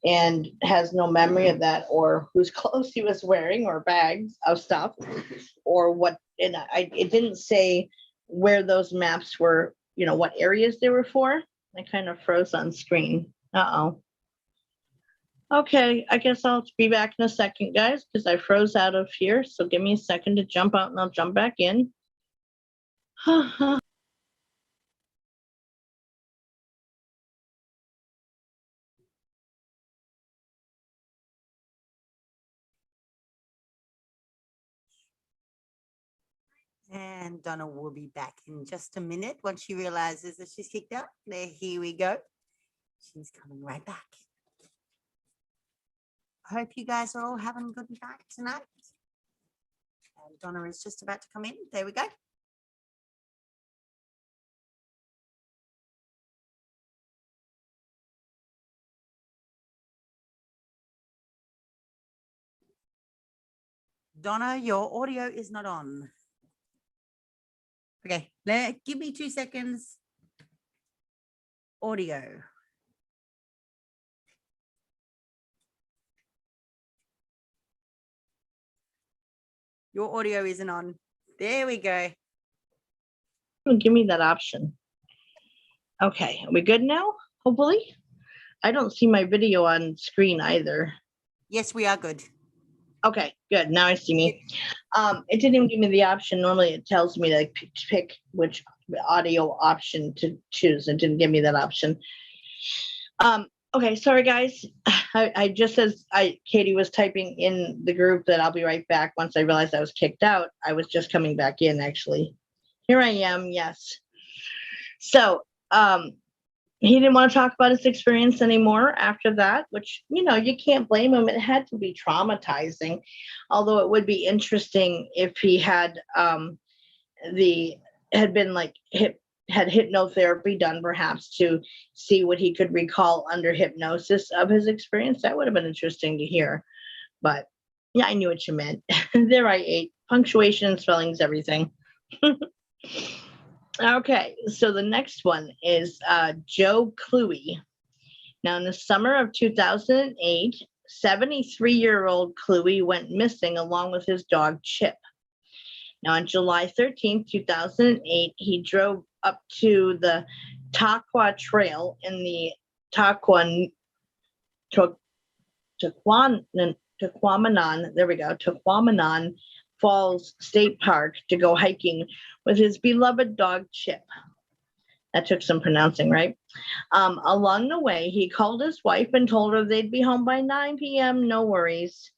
and has no memory of that, or whose clothes he was wearing, or bags of stuff, or what. And it didn't say where those maps were, what areas they were for. I kind of froze on screen. Okay, I guess I'll be back in a second, guys, because I froze out of here. So give me a second to jump out and I'll jump back in. And Donna will be back in just a minute once she realizes that she's kicked out. There, here we go. She's coming right back. I hope you guys are all having a good night tonight. And Donna is just about to come in. There we go. Donna, your audio is not on. Okay, give me 2 seconds. Audio. Your audio isn't on. There we go. Give me that option. Okay, are we good now? Hopefully. I don't see my video on screen either. Yes, we are good. Okay, good. Now I see me. It didn't even give me the option. Normally it tells me to pick which audio option to choose. It didn't give me that option. Okay, sorry guys. I just, as Katie was typing in the group that I'll be right back once I realized I was kicked out. I was just coming back in, actually. Here I am, yes. So he didn't want to talk about his experience anymore after that, which, you can't blame him. It had to be traumatizing, although it would be interesting if he had had hypnotherapy done, perhaps, to see what he could recall under hypnosis of his experience. That would have been interesting to hear. But yeah, I knew what you meant. There I ate. Punctuation, spellings, everything. Okay, so the next one is Joe Cluey. Now, in the summer of 2008, 73-year-old Cluey went missing along with his dog Chip. Now, on July 13th, 2008, he drove up to the Taqua Trail in the Taquamanon Falls State Park to go hiking with his beloved dog Chip. That took some pronouncing, right? Along the way, he called his wife and told her they'd be home by 9 p.m. No worries.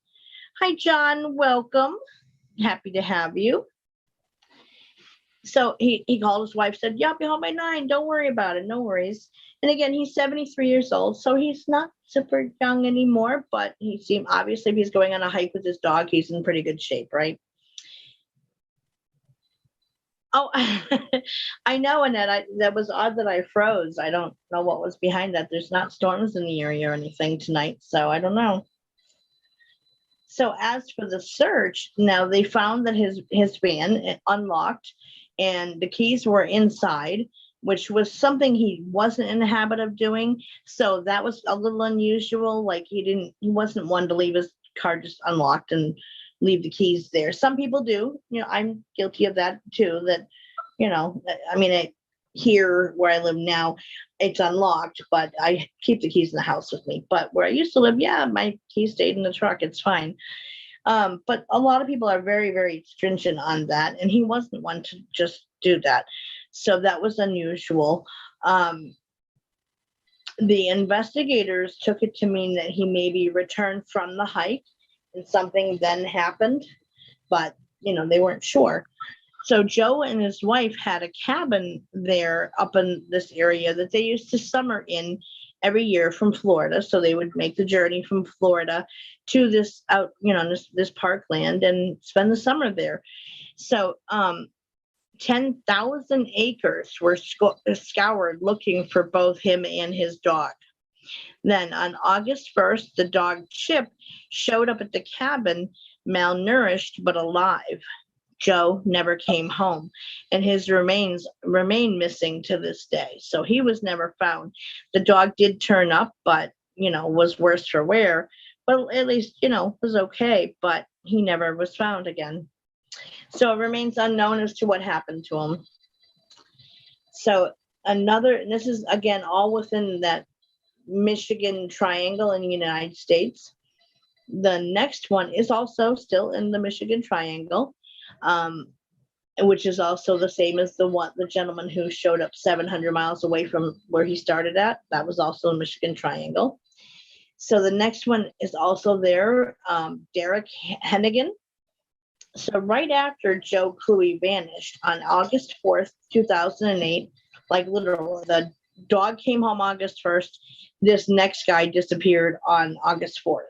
Hi, John. Welcome. Happy to have you. So he called his wife, said, yeah, I'll be home by 9. Don't worry about it. No worries. And again, he's 73 years old, so he's not super young anymore, but he seemed, obviously, if he's going on a hike with his dog, he's in pretty good shape, right? Oh, I know, Annette. That was odd that I froze. I don't know what was behind that. There's not storms in the area or anything tonight, so I don't know. So as for the search, now they found that his van unlocked and the keys were inside, which was something he wasn't in the habit of doing. So that was a little unusual. Like he wasn't one to leave his car just unlocked and leave the keys there. Some people do. I'm guilty of that too. That, I mean, here where I live now, it's unlocked, but I keep the keys in the house with me. But where I used to live, yeah, my keys stayed in the truck. It's fine. But a lot of people are very, very stringent on that, and he wasn't one to just do that. So that was unusual. The investigators took it to mean that he maybe returned from the hike and something then happened, but they weren't sure. So Joe and his wife had a cabin there up in this area that they used to summer in every year from Florida. So they would make the journey from Florida to this this parkland and spend the summer there. So 10,000 acres were scoured looking for both him and his dog. Then on August 1st, the dog Chip showed up at the cabin malnourished but alive. Joe never came home, and his remains remain missing to this day. So he was never found. The dog did turn up, but was worse for wear. But at least was okay. But he never was found again. So it remains unknown as to what happened to him. So and this is again all within that Michigan Triangle in the United States. The next one is also still in the Michigan Triangle. Which is also the same as the gentleman who showed up 700 miles away from where he started at. That was also in Michigan Triangle. So the next one is also there, Derek Hennigan. So right after Joe Cluey vanished on August 4th, 2008, like literally the dog came home August 1st, this next guy disappeared on August 4th.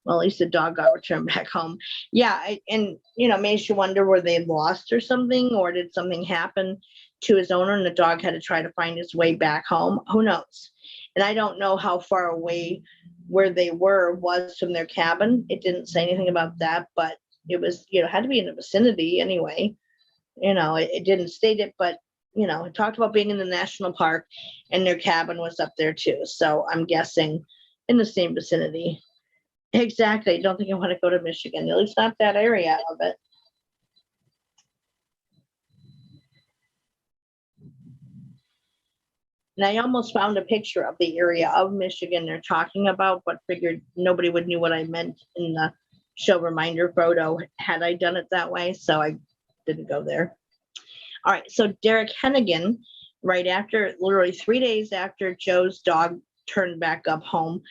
Well, at least the dog got returned back home. Yeah, and makes you wonder, were they lost or something, or did something happen to his owner and the dog had to try to find his way back home? Who knows? And I don't know how far away where they was from their cabin. It didn't say anything about that, but it was, had to be in the vicinity anyway. It didn't state it, but it talked about being in the national park and their cabin was up there too. So I'm guessing in the same vicinity. Exactly. I don't think I want to go to Michigan, at least not that area of it. And I almost found a picture of the area of Michigan they're talking about, but figured nobody would knew what I meant in the show reminder photo had I done it that way. So I didn't go there. All right. So Derek Hennigan, right after, literally 3 days after Joe's dog turned back up home,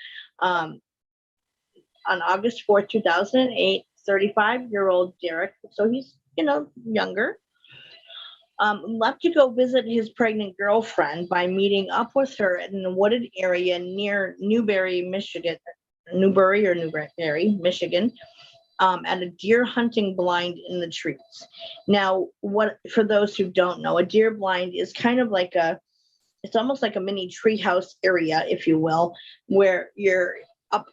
on August 4th, 2008, 35-year-old Derek, so he's, younger, left to go visit his pregnant girlfriend by meeting up with her in a wooded area near Newberry, Michigan, at a deer hunting blind in the trees. Now, for those who don't know, a deer blind is kind of like it's almost like a mini treehouse area, if you will, where you're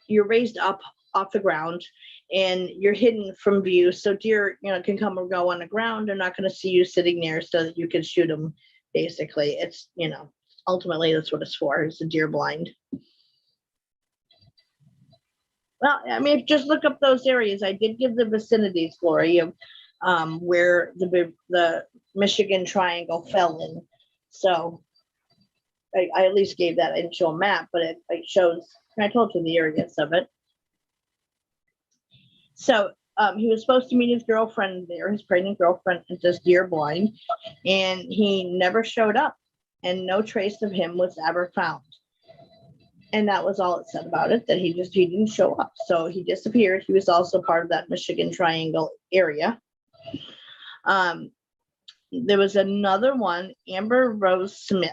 raised up off the ground and you're hidden from view. So deer, can come or go on the ground. They're not going to see you sitting there so that you can shoot them. Basically, it's, ultimately that's what it's for. It's a deer blind. Well, I mean, just look up those areas. I did give the vicinities, Lori, of where the Michigan Triangle fell in. So I at least gave that. I didn't show a map, but it shows, I told you the areas of it. So he was supposed to meet his girlfriend there, his pregnant girlfriend, at this deer blind, and he never showed up, and no trace of him was ever found. And that was all it said about it, that he didn't show up. So he disappeared. He was also part of that Michigan Triangle area. There was another one, Amber Rose Smith.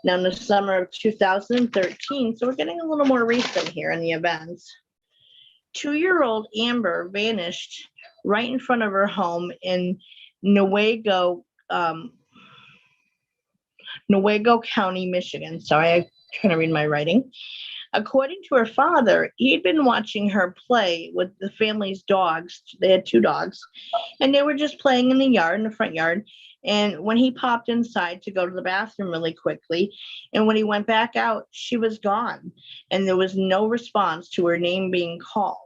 Now in the summer of 2013, so we're getting a little more recent here in the events. 2-year-old Amber vanished right in front of her home in Newaygo County, Michigan. Sorry, I'm trying to read my writing. According to her father, he'd been watching her play with the family's dogs. They had 2 dogs, and they were just playing in the yard, in the front yard. And when he popped inside to go to the bathroom really quickly, and when he went back out, she was gone, and there was no response to her name being called.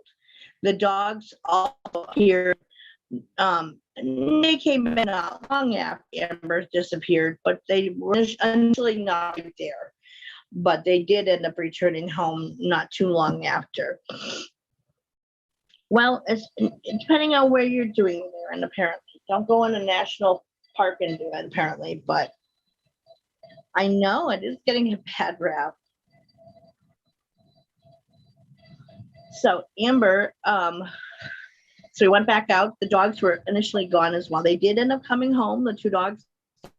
The dogs all appeared. They came in not long after Amber disappeared, but they were initially not there. But they did end up returning home not too long after. Well, it's depending on where you're doing there, and apparently, don't go in a national park and do it, apparently, but I know it is getting a bad rap. So Amber, so we went back out. The dogs were initially gone as well. They did end up coming home. The 2 dogs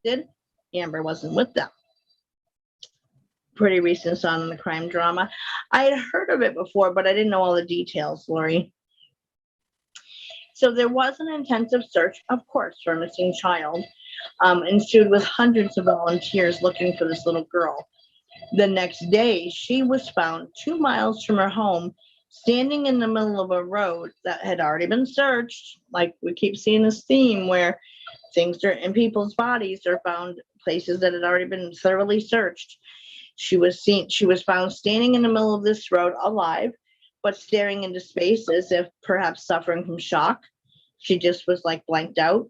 did. Amber wasn't with them. Pretty recent on in the crime drama. I had heard of it before, but I didn't know all the details, Lori. So there was an intensive search, of course, for a missing child, ensued with hundreds of volunteers looking for this little girl. The next day, she was found 2 miles from her home, standing in the middle of a road that had already been searched. Like we keep seeing this theme where things are in people's bodies are found places that had already been thoroughly searched. She was found standing in the middle of this road alive, but staring into space as if perhaps suffering from shock. She just was like blanked out.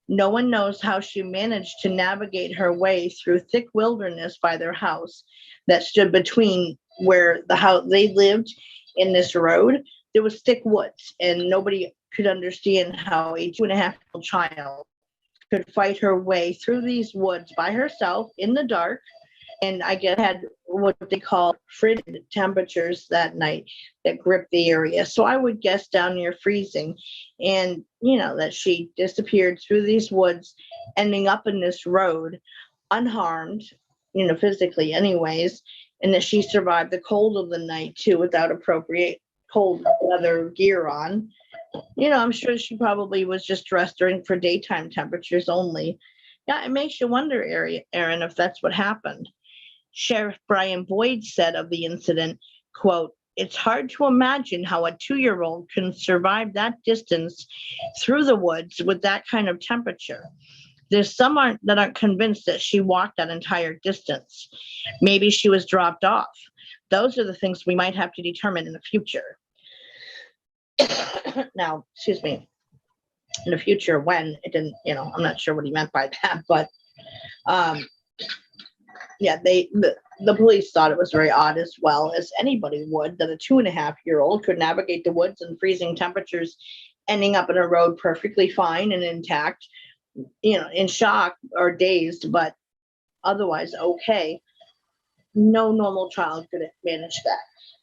No one knows how she managed to navigate her way through thick wilderness by their house that stood between where the house they lived in this road. There was thick woods, and nobody could understand how a 2.5-year-old child could fight her way through these woods by herself in the dark. And I guess had what they call frigid temperatures that night that gripped the area. So I would guess down near freezing. And, that she disappeared through these woods, ending up in this road unharmed, physically anyways. And that she survived the cold of the night too without appropriate cold weather gear on. I'm sure she probably was just dressed for daytime temperatures only. Yeah, it makes you wonder, Aaron, if that's what happened. Sheriff Brian Boyd said of the incident, quote, "It's hard to imagine how a 2-year-old can survive that distance through the woods with that kind of temperature. There's some that aren't convinced that she walked that entire distance. Maybe she was dropped off. Those are the things we might have to determine in the future." Now, excuse me, in the future when it didn't, I'm not sure what he meant by that, but yeah, the police thought it was very odd, as well as anybody would, that a 2.5-year-old could navigate the woods in freezing temperatures, ending up in a road perfectly fine and intact, in shock or dazed, but otherwise okay. No normal child could have managed that.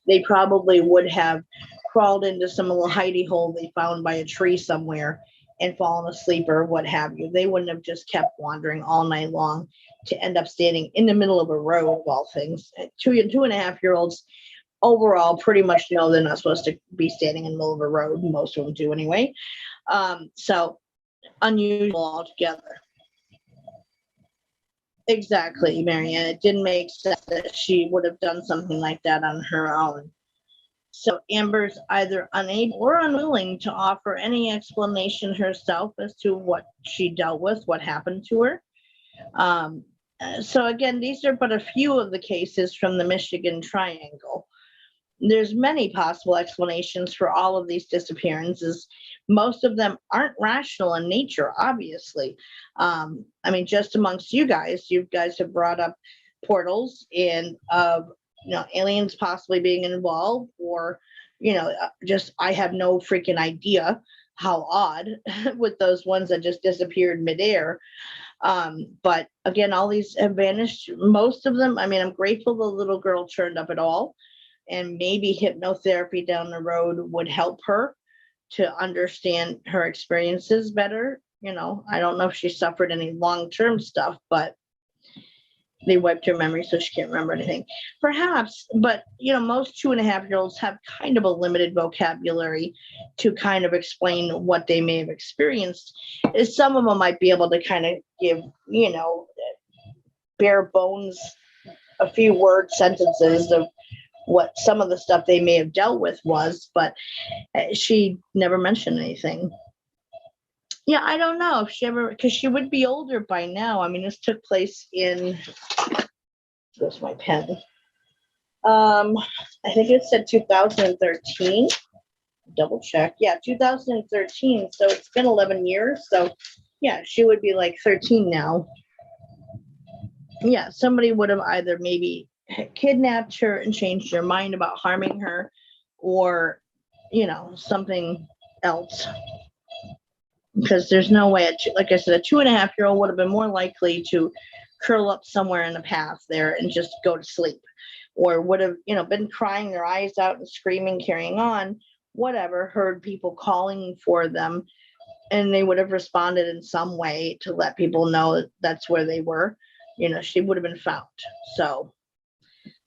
They probably would have crawled into some little hidey hole they found by a tree somewhere and fallen asleep or what have you. They wouldn't have just kept wandering all night long to end up standing in the middle of a road of all things. 2.5-year-olds overall pretty much know they're not supposed to be standing in the middle of a road. Most of them do anyway. So unusual altogether. Exactly, Marianne. It didn't make sense that she would have done something like that on her own. So Amber's either unable or unwilling to offer any explanation herself as to what she dealt with, what happened to her. So again, these are but a few of the cases from the Michigan Triangle. There's many possible explanations for all of these disappearances. Most of them aren't rational in nature, obviously. Just amongst you guys have brought up portals and aliens possibly being involved, or just I have no freaking idea. How odd with those ones that just disappeared midair. But again, all these have vanished. Most of them, I'm grateful the little girl turned up at all, and maybe hypnotherapy down the road would help her to understand her experiences better. I don't know if she suffered any long-term stuff, but they wiped her memory so she can't remember anything. Perhaps, but most 2.5-year-olds have kind of a limited vocabulary to kind of explain what they may have experienced. Some of them might be able to kind of give, bare bones, a few word sentences of what some of the stuff they may have dealt with was, but she never mentioned anything. Yeah, I don't know if she ever, because she would be older by now. I mean, this took place in, where's my pen? I think it said 2013. Double check. Yeah, 2013. So it's been 11 years. So yeah, she would be like 13 now. Yeah, somebody would have either maybe kidnapped her and changed their mind about harming her, or, you know, something else. Because there's no way, like I said, a 2.5-year-old would have been more likely to curl up somewhere in the path there and just go to sleep, or would have, you know, been crying their eyes out and screaming, carrying on, whatever, heard people calling for them, and they would have responded in some way to let people know that that's where they were. You know, she would have been found. So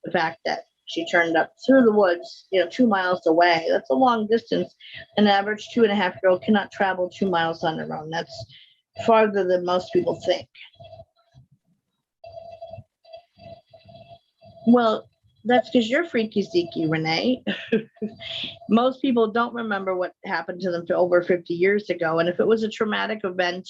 the fact that she turned up through the woods, you know, 2 miles away, that's a long distance. An average 2.5-year-old cannot travel 2 miles on their own. That's farther than most people think. Well, that's because you're freaky zeeky, Renee. Most people don't remember what happened to them for over 50 years ago. And if it was a traumatic event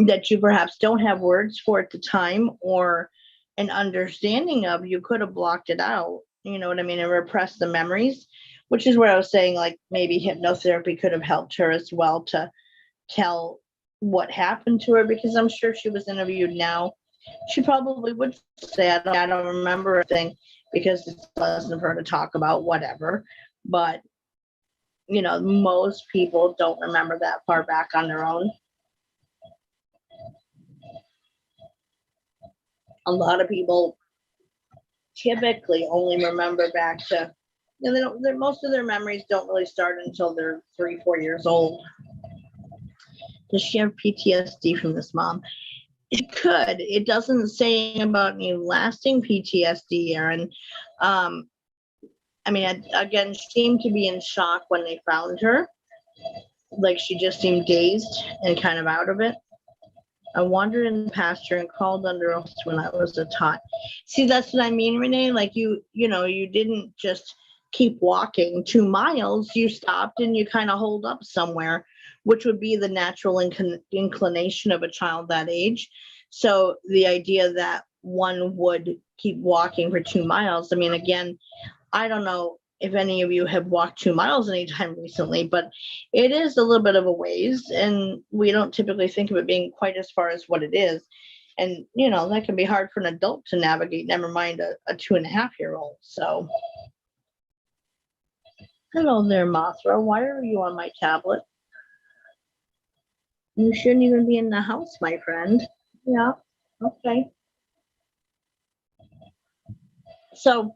that you perhaps don't have words for at the time or an understanding of, you could have blocked it out, you know what I mean, and repressed the memories, which is where I was saying, like, maybe hypnotherapy could have helped her as well to tell what happened to her, because I'm sure if she was interviewed now, she probably would say, I don't remember a thing, because it's pleasant of her to talk about whatever. But, you know, most people don't remember that far back on their own. A lot of people typically only remember back to, you know, most of their memories don't really start until they're 3-4 years old. Does she have PTSD from this, Mom? It could. It doesn't say about any lasting PTSD, Erin. I mean, again, she seemed to be in shock when they found her. Like, she just seemed dazed and kind of out of it. I wandered in the pasture and crawled under oath when I was a tot. See, that's what I mean, Renee. Like, you know, you didn't just keep walking 2 miles. You stopped and you kind of holed up somewhere, which would be the natural inclination of a child that age. So the idea that one would keep walking for 2 miles, I mean, again, I don't know if any of you have walked 2 miles anytime recently, but it is a little bit of a ways, and we don't typically think of it being quite as far as what it is. And, you know, that can be hard for an adult to navigate, never mind a 2.5-year-old. So, hello there, Mothra. Why are you on my tablet? You shouldn't even be in the house, my friend. Yeah, okay. So,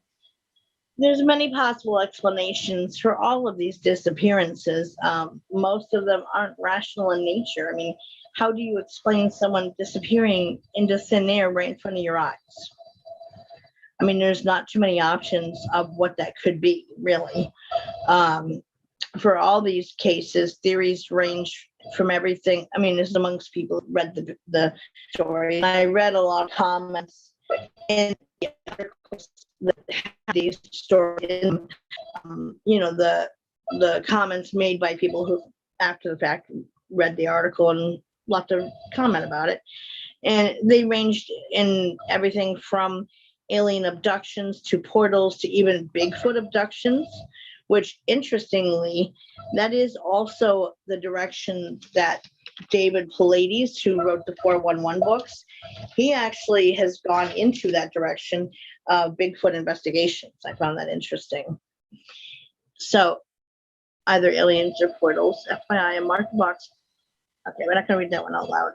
there's many possible explanations for all of these disappearances. Most of them aren't rational in nature. I mean, how do you explain someone disappearing into thin air right in front of your eyes? I mean, there's not too many options of what that could be, really. For all these cases, theories range from everything. I mean, this amongst people who read the story. And I read a lot of comments in the articles that have these stories. You know, the comments made by people who, after the fact, read the article and left a comment about it. And they ranged in everything from alien abductions to portals to even Bigfoot abductions, which, interestingly, that is also the direction that David Pallades, who wrote the 411 books, he actually has gone into that direction of Bigfoot investigations. I found that interesting. So either aliens or portals. FYI, a marked box. Okay, we're not going to read that one out loud.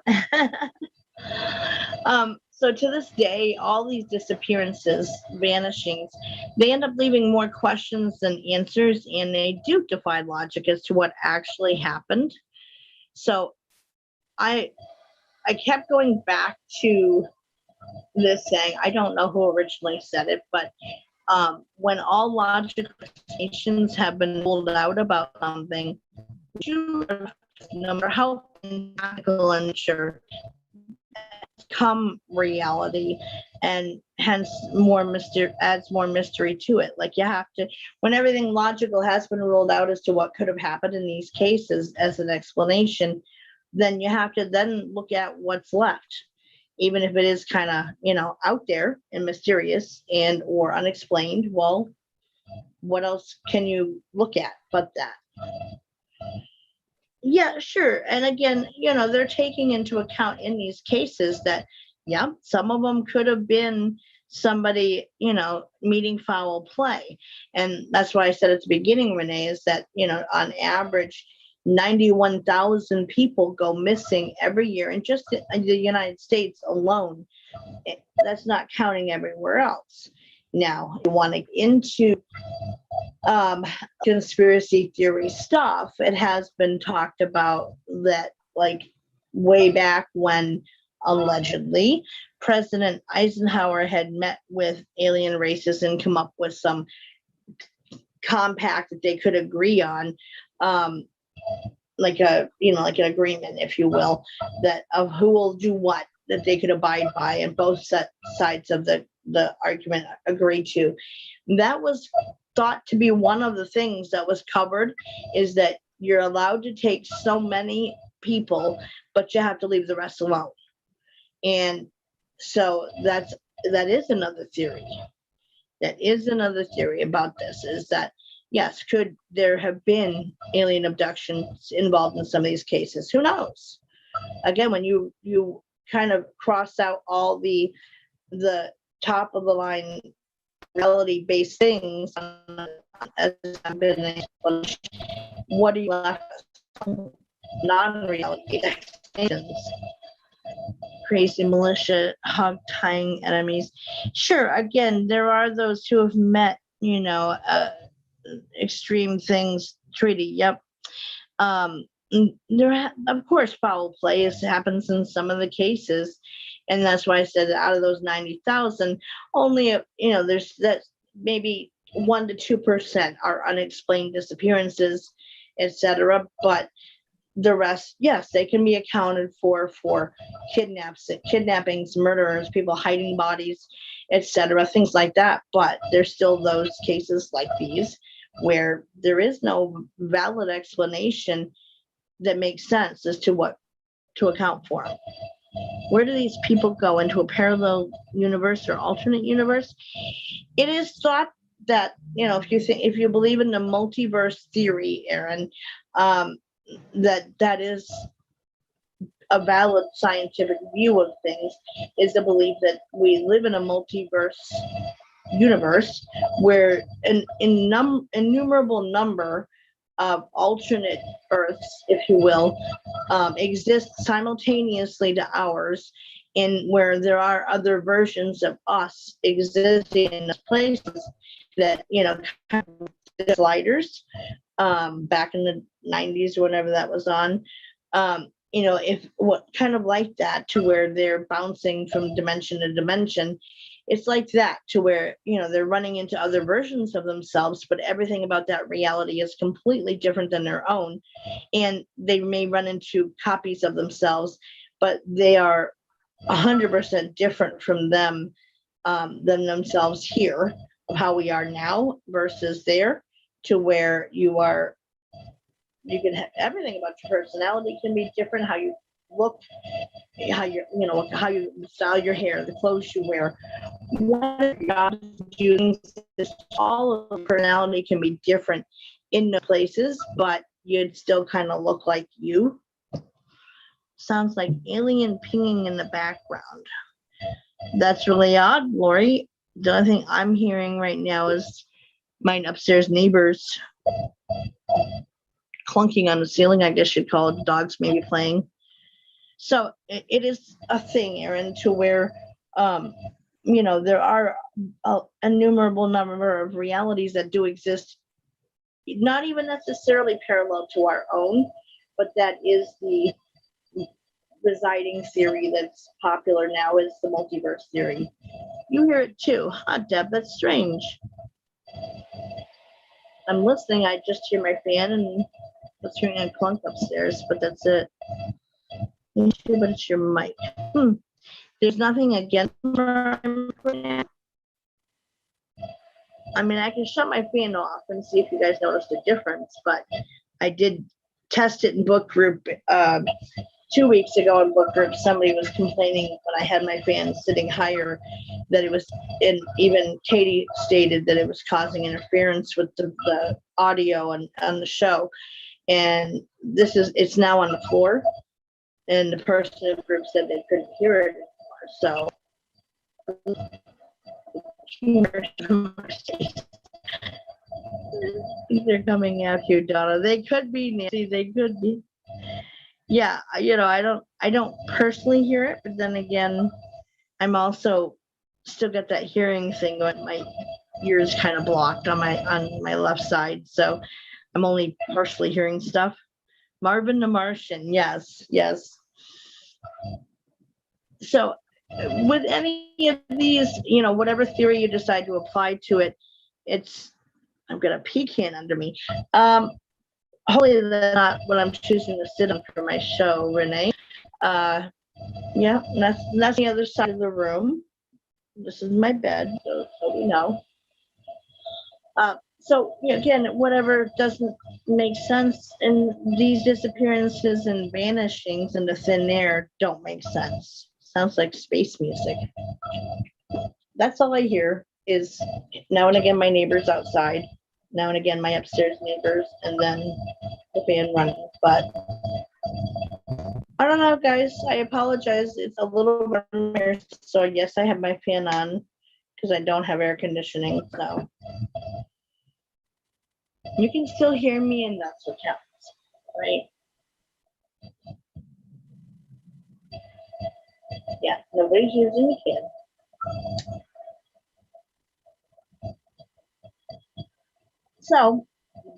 So to this day, all these disappearances, vanishings, they end up leaving more questions than answers, and they do defy logic as to what actually happened. So I kept going back to this saying, I don't know who originally said it, but when all logical explanations have been ruled out about something, no matter how practical and sure, come reality, and hence more mystery, adds more mystery to it. Like you have to, when everything logical has been ruled out as to what could have happened in these cases as an explanation, then you have to then look at what's left, even if it is kind of, out there and mysterious and or unexplained. Well, what else can you look at but that? Yeah, sure. And again, they're taking into account in these cases that, yeah, some of them could have been somebody, meeting foul play. And that's why I said at the beginning, Renee, is that, on average, 91,000 people go missing every year in just the United States alone. That's not counting everywhere else. Now, you want to get into conspiracy theory stuff. It has been talked about that, like, way back when allegedly President Eisenhower had met with alien races and come up with some compact that they could agree on, like an agreement, if you will, that of who will do what, that they could abide by, and both sides of the argument agree to. That was thought to be one of the things that was covered, is that you're allowed to take so many people, but you have to leave the rest alone. And so that is another theory. That is another theory about this, is that, yes, could there have been alien abductions involved in some of these cases? Who knows? Again, when you kind of cross out all the top of the line reality based things, what are you left with? Non-reality explanations. Crazy militia, hog tying enemies. Sure, again, there are those who have met, extreme things treaty. Yep. Of course, foul play happens in some of the cases, and that's why I said that out of those 90,000, only there's that maybe 1 to 2% are unexplained disappearances, etc. But the rest, yes, they can be accounted for kidnappings, murderers, people hiding bodies, etc., things like that. But there's still those cases like these where there is no valid explanation that makes sense as to what to account for them. Where do these people go? Into a parallel universe or alternate universe? It is thought that, if you believe in the multiverse theory, Aaron, that is a valid scientific view of things, is the belief that we live in a multiverse universe where an innumerable number of alternate Earths, if you will, exist simultaneously to ours, and where there are other versions of us existing in places that, kind of sliders, back in the 90s or whenever that was on, if what kind of like that, to where they're bouncing from dimension to dimension. It's like that, to where, they're running into other versions of themselves, but everything about that reality is completely different than their own. And they may run into copies of themselves, but they are 100% different from them, than themselves here, of how we are now versus there, to where you can have everything about your personality can be different, how you look, how you style your hair, the clothes you wear, what jobs you do, all of the personality can be different in the places, but you'd still kind of look like you. Sounds like alien pinging in the background. That's really odd, Lori. The only thing I'm hearing right now is my upstairs neighbors clunking on the ceiling, I guess you'd call it. Dogs maybe playing. So it is a thing, Aaron, to where, there are an innumerable number of realities that do exist, not even necessarily parallel to our own, but that is the residing theory that's popular now, is the multiverse theory. You hear it too, huh, Deb? That's strange. I'm listening. I just hear my fan and was hearing a clunk upstairs, but that's it. But it's your mic. There's nothing against my fan. I mean, I can shut my fan off and see if you guys noticed a difference, but I did test it in book group 2 weeks ago in book group. Somebody was complaining when I had my fan sitting higher that it was, and even Katie stated that it was causing interference with the audio on the show. And it's now on the floor, and the person in the group said they couldn't hear it anymore. So they're coming at you, Donna. They could be, Nancy. They could be. Yeah, I don't personally hear it, but then again, I'm also still got that hearing thing going. My ears kind of blocked on my left side, so I'm only partially hearing stuff. Marvin the Martian, yes. So with any of these, whatever theory you decide to apply to it, I've got a pecan under me. Hopefully that's not what I'm choosing to sit on for my show, Renee. Yeah, that's the other side of the room. This is my bed, so we know. So again, whatever doesn't make sense, and these disappearances and vanishings into thin air don't make sense. Sounds like space music. That's all I hear is now and again my neighbors outside, now and again my upstairs neighbors, and then the fan running. But I don't know, guys. I apologize. It's a little warmer, so yes, I have my fan on because I don't have air conditioning. So you can still hear me, and that's what counts, right? Yeah, nobody's using the fan. So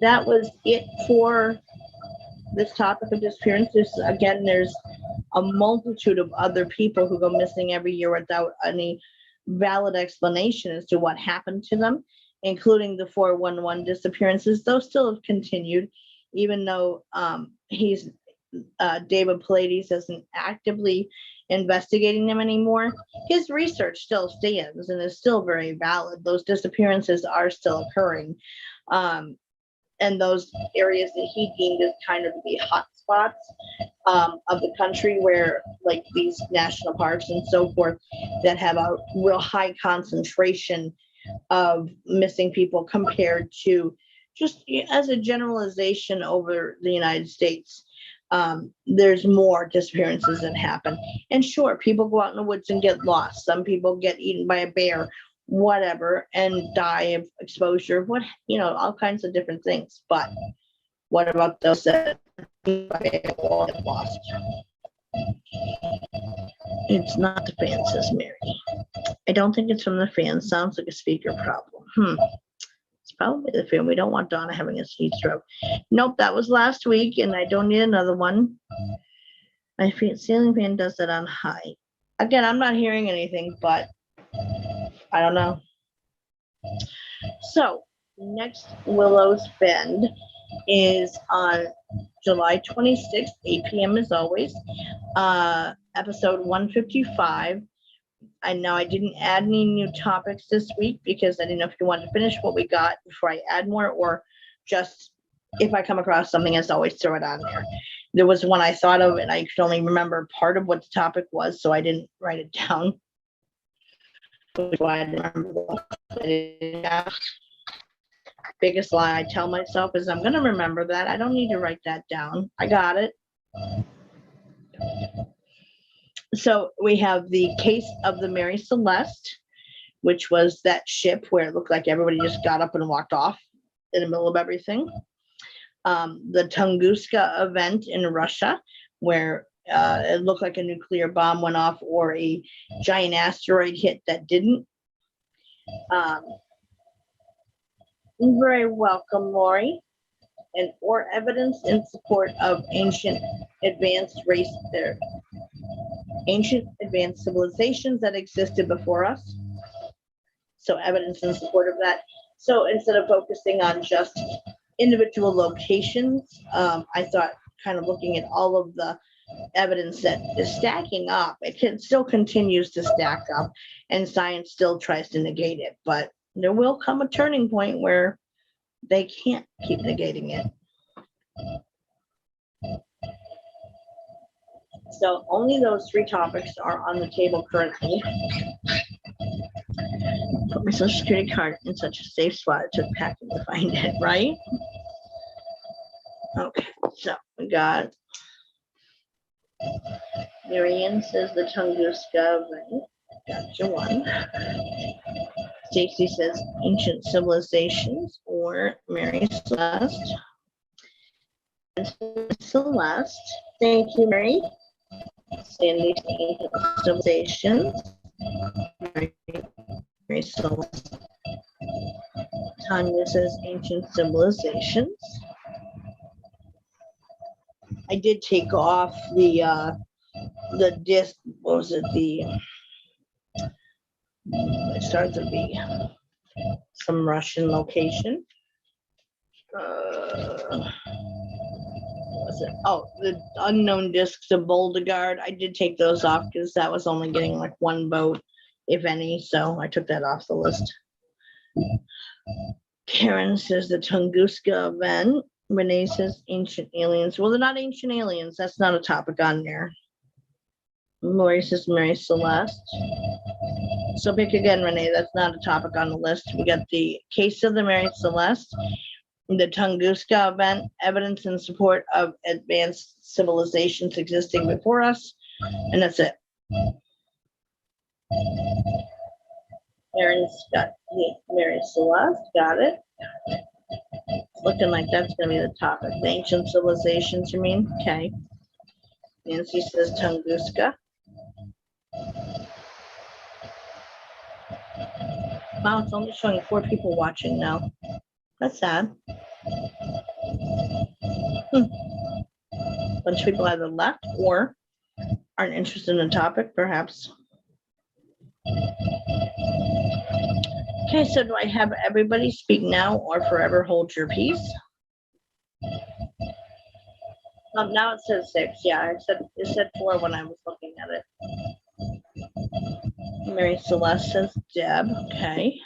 that was it for this topic of disappearances. Again, there's a multitude of other people who go missing every year without any valid explanation as to what happened to them, including the 411 disappearances. Those still have continued, even though David Pallades isn't actively investigating them anymore. His research still stands and is still very valid. Those disappearances are still occurring. And those areas that he deemed as kind of the hot spots of the country, where like these national parks and so forth that have a real high concentration of missing people compared to just as a generalization over the United States. There's more disappearances that happen. And sure, people go out in the woods and get lost. Some people get eaten by a bear, whatever, and die of exposure, all kinds of different things. But what about those that get lost? It's not the fan, says Mary. I don't think it's from the fan. Sounds like a speaker problem. It's probably the fan. We don't want Donna having a heat stroke. Nope, that was last week, and I don't need another one. My ceiling fan does that on high. Again, I'm not hearing anything, but I don't know. So next Willows Bend is on July 26th, 8 p.m. as always. Episode 155. I know I didn't add any new topics this week because I didn't know if you wanted to finish what we got before I add more, or just if I come across something, as always, throw it on there. There was one I thought of, and I could only remember part of what the topic was, so I didn't write it down. Why I didn't remember the biggest lie I tell myself is I'm going to remember that. I don't need to write that down. I got it. So we have the case of the Mary Celeste, which was that ship where it looked like everybody just got up and walked off in the middle of everything. The Tunguska event in Russia, where it looked like a nuclear bomb went off or a giant asteroid hit that didn't. Very welcome, Lori. Or evidence in support of ancient advanced civilizations that existed before us. So evidence in support of that. So instead of focusing on just individual locations, I thought kind of looking at all of the evidence that is stacking up. Still continues to stack up, and science still tries to negate it. But there will come a turning point where they can't keep negating it. So only those 3 topics are on the table currently. Put my social security card in such a safe spot. It took packing to find it, right? Okay, so we got Marianne says the Tunguska, right? Gotcha, 1. Stacy says ancient civilizations, or Mary Celeste. Celeste, thank you, Mary. Sandy, ancient civilizations. Mary Celeste. Tanya says ancient civilizations. I did take off the disc. What was it? It starts with some Russian location. What was it? Oh, the unknown discs of Boldegard. I did take those off because that was only getting like 1 vote, if any. So I took that off the list. Karen says the Tunguska event. Renee says ancient aliens. Well, they're not ancient aliens. That's not a topic on there. Lori says Mary Celeste. So pick again, Renee. That's not a topic on the list. We got the case of the Mary Celeste, the Tunguska event, evidence in support of advanced civilizations existing before us, and that's it. Aaron's got Mary Celeste. Got it. Looking like that's going to be the topic. The ancient civilizations, you mean? Okay. Nancy says Tunguska. Wow, it's only showing 4 people watching now. That's sad. Bunch of people either left or aren't interested in the topic, perhaps. Okay, so do I have everybody speak now or forever hold your peace? Now it says 6. Yeah, it said 4 when I was looking at it. Mary Celeste says Deb. Okay.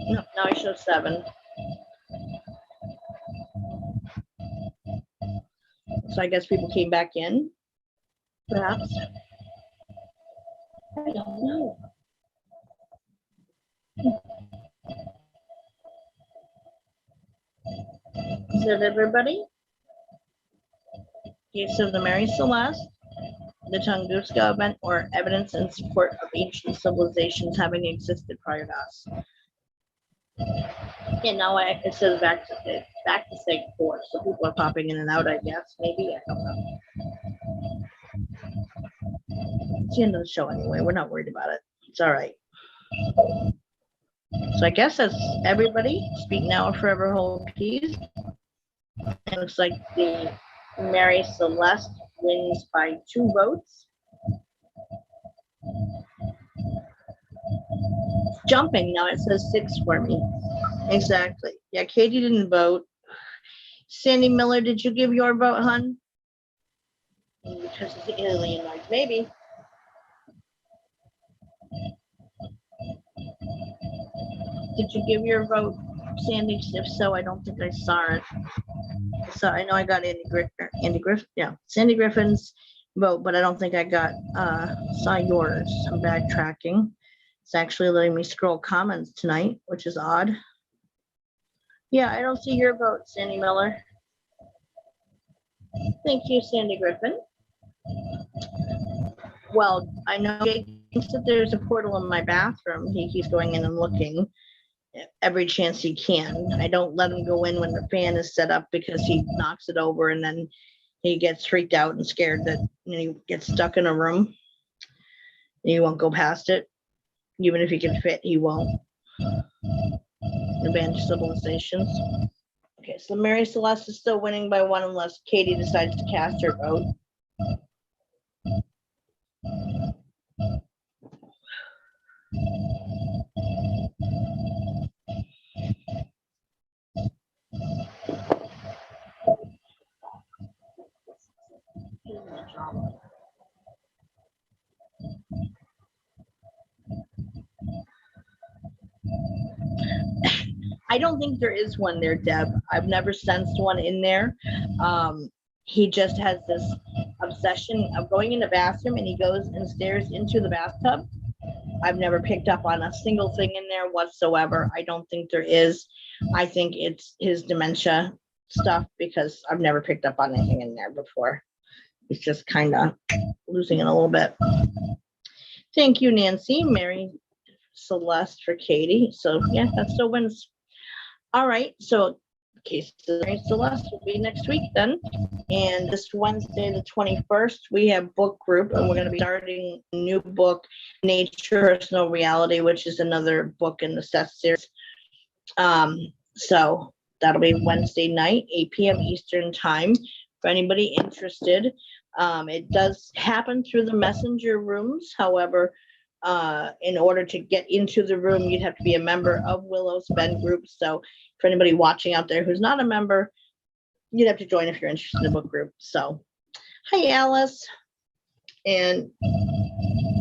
No, now I show 7. So I guess people came back in, perhaps. I don't know. Is that everybody? Case of the Mary Celeste, the Tunguska event, or evidence in support of ancient civilizations having existed prior to us. Yeah, now it says back to seg 4, so people are popping in and out, I guess. Maybe, I don't know. It's the end of the show anyway. We're not worried about it. It's all right. So I guess that's everybody. Speak now or forever hold peace. It looks like the Mary Celeste wins by 2 votes. It's jumping now. It says 6 for me. Exactly. Yeah, Katie didn't vote. Sandy Miller, did you give your vote, hun? Because of the alien life, maybe. Did you give your vote, Sandy? If so, I don't think I saw it. So I know I got Andy Griffin, yeah, Sandy Griffin's vote, but I don't think I saw yours. I'm backtracking. It's actually letting me scroll comments tonight, which is odd. Yeah, I don't see your vote, Sandy Miller. Thank you, Sandy Griffin. Well, I know Jake thinks that there's a portal in my bathroom. He keeps going in and looking every chance he can. I don't let him go in when the fan is set up because he knocks it over and then he gets freaked out and scared that he gets stuck in a room. He won't go past it. Even if he can fit, he won't. Advanced civilizations. Okay, so Mary Celeste is still winning by 1 unless Katie decides to cast her vote. I don't think there is one there, Deb. I've never sensed one in there. He just has this obsession of going in the bathroom, and he goes and stares into the bathtub. I've never picked up on a single thing in there whatsoever. I don't think there is. I think it's his dementia stuff, because I've never picked up on anything in there before. He's just kind of losing it a little bit. Thank you, Nancy. Mary Celeste for Katie. So yeah, that still wins. All right, so case Mary Celeste will be next week then. And this Wednesday, the 21st, we have book group, and we're going to be starting a new book, Nature Personal Reality, which is another book in the Seth series. So that'll be Wednesday night, 8 p.m. Eastern time. For anybody interested, it does happen through the messenger rooms. However, in order to get into the room, you'd have to be a member of Willows Ben Group. So for anybody watching out there who's not a member, you'd have to join if you're interested in the book group. So hi, Alice. And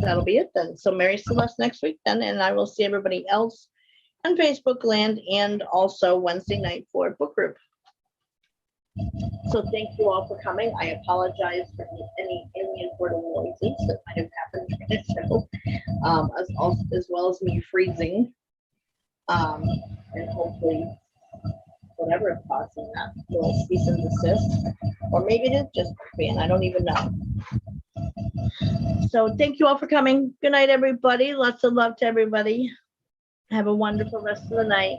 that'll be it then. So Mary Celeste next week then, and I will see everybody else on Facebook land and also Wednesday night for book group. So thank you all for coming. I apologize for any alien portable noises that might have happened during the show, as well as me freezing. And hopefully whatever is causing that will cease and desist. Or maybe it is just being, I don't even know. So thank you all for coming. Good night, everybody. Lots of love to everybody. Have a wonderful rest of the night.